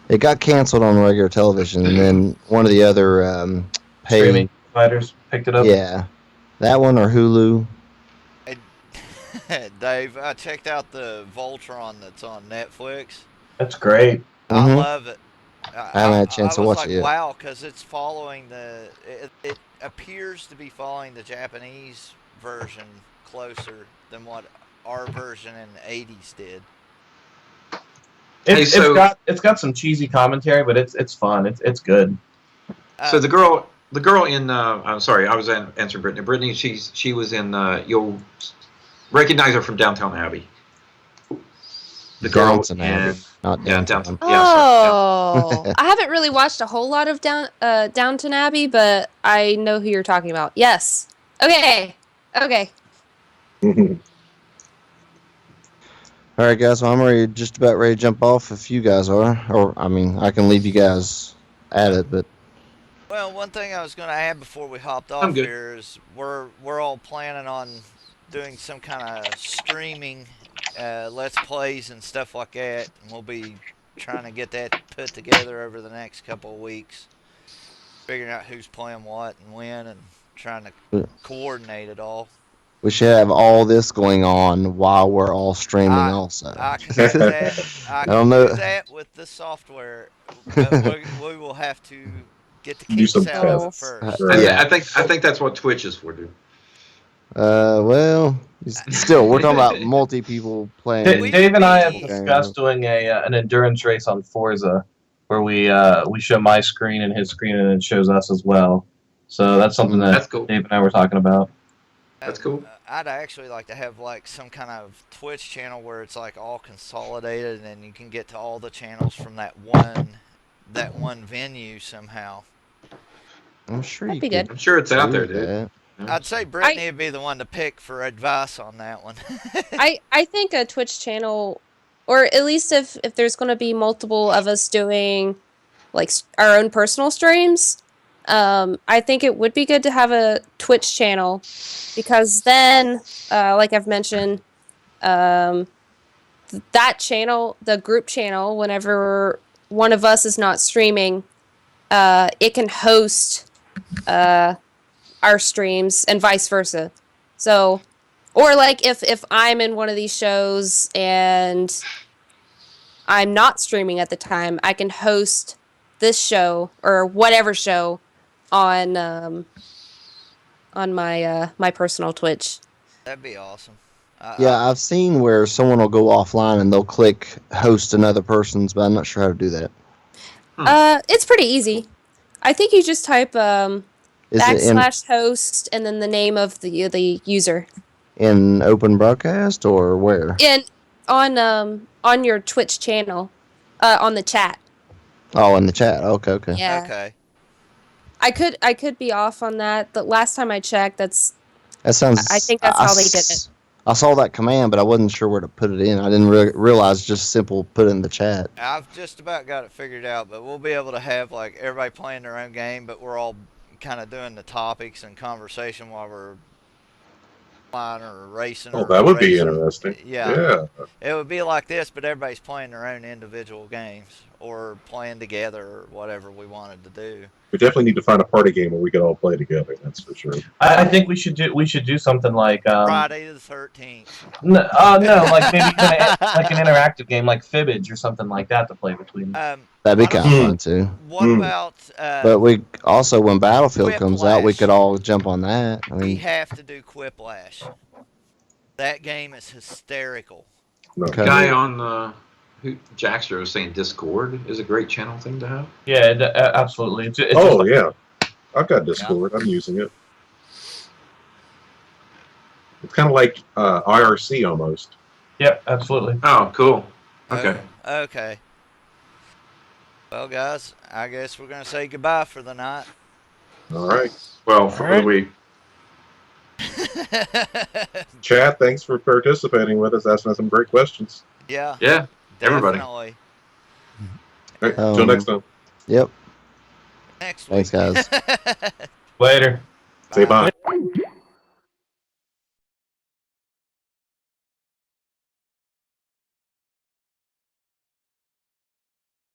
It got canceled on regular television, and then one of the other paid. Streaming providers picked it up. Yeah, that one or Hulu. Dave, I checked out the Voltron that's on Netflix. That's great. I Mhm. love it. I haven't had a chance to was watch like, it yet. wow, because it's following it appears to be following the Japanese version closer than what our version in the 80s did. It's got some cheesy commentary, but it's fun. It's good. So the girl in I'm sorry, I was answering Brittany. Brittany, she was in you'll recognize her from Downtown Abbey. The girl Downton Abbey, not Downtown. Oh, I haven't really watched a whole lot of Downton Abbey, but I know who you're talking about. Yes. Okay. All right, guys. Well, I'm just about ready to jump off. If you guys are, or I mean, I can leave you guys at it, but Well, one thing I was going to add before we hopped I'm off good. here is we're all planning on doing some kind of streaming let's plays and stuff like that, and we'll be trying to get that put together over the next couple of weeks, figuring out who's playing what and when, and trying to coordinate it all. we should have all this going on while we're all streaming. Also, I can do that. I don't can know. do that with the software, but we will have to get the Do kinks some out of it tests. first. Right. Yeah. I think that's what Twitch is for, dude. Well, still, we're talking about multi people playing. Dave and I have Okay. discussed doing an endurance race on Forza, where we show my screen and his screen, and it shows us as well. So that's something that That's cool. Dave and I were talking about. That's cool. I'd actually like to have like some kind of Twitch channel where it's like all consolidated, and then you can get to all the channels from that one venue somehow. I'm sure That'd you be could good. I'm sure it's out there, do dude. that. I'd say Brittany would be the one to pick for advice on that one. I think a Twitch channel, or at least if there's going to be multiple of us doing like our own personal streams, I think it would be good to have a Twitch channel, because then, like I've mentioned, that channel, the group channel, whenever one of us is not streaming, it can host our streams and vice versa. So, or like if I'm in one of these shows and I'm not streaming at the time, I can host this show or whatever show on my my personal Twitch. That'd be awesome. Yeah, I've seen where someone will go offline and they'll click host another person's, but I'm not sure how to do that. It's pretty easy. I think you just type Is it /host and then the name of the user. in open broadcast or where? On your Twitch channel, on the chat. Oh, in the chat. Okay. Yeah. Okay. I could be off on that. The last time I checked, That sounds. I think that's how they did it. I saw that command, but I wasn't sure where to put it in. I didn't realize just simple put it in the chat. I've just about got it figured out, but we'll be able to have like everybody playing their own game, but we're all kind of doing the topics and conversation while we're flying or racing. Oh, or that would be racing. interesting. Yeah. It would be like this, but everybody's playing their own individual games or playing together or whatever we wanted to do. We definitely need to find a party game where we can all play together. That's for sure. I think we should do something like Friday the 13th. no, like maybe like an interactive game like Fibbage or something like that to play between. That'd be I kind of fun too. What about But we also, when Battlefield comes out, we Quiplash. could all jump on that. I we mean, have to do Quiplash. That game is hysterical. okay. Guy on who Jackster was saying Discord is a great channel thing to have. Yeah, absolutely. It's Oh just, yeah, I've got Discord. I'm using it. It's kind of like IRC almost. Yep, absolutely. Oh, cool. Okay. Okay. Well, guys, I guess we're going to say goodbye for the night. All right. Well, for All right. the week. Chad, thanks for participating with us, asking us some great questions. Yeah, Yeah, everybody. definitely. All right, until next time. Yep. Next Thanks, week. guys. Later. Say bye.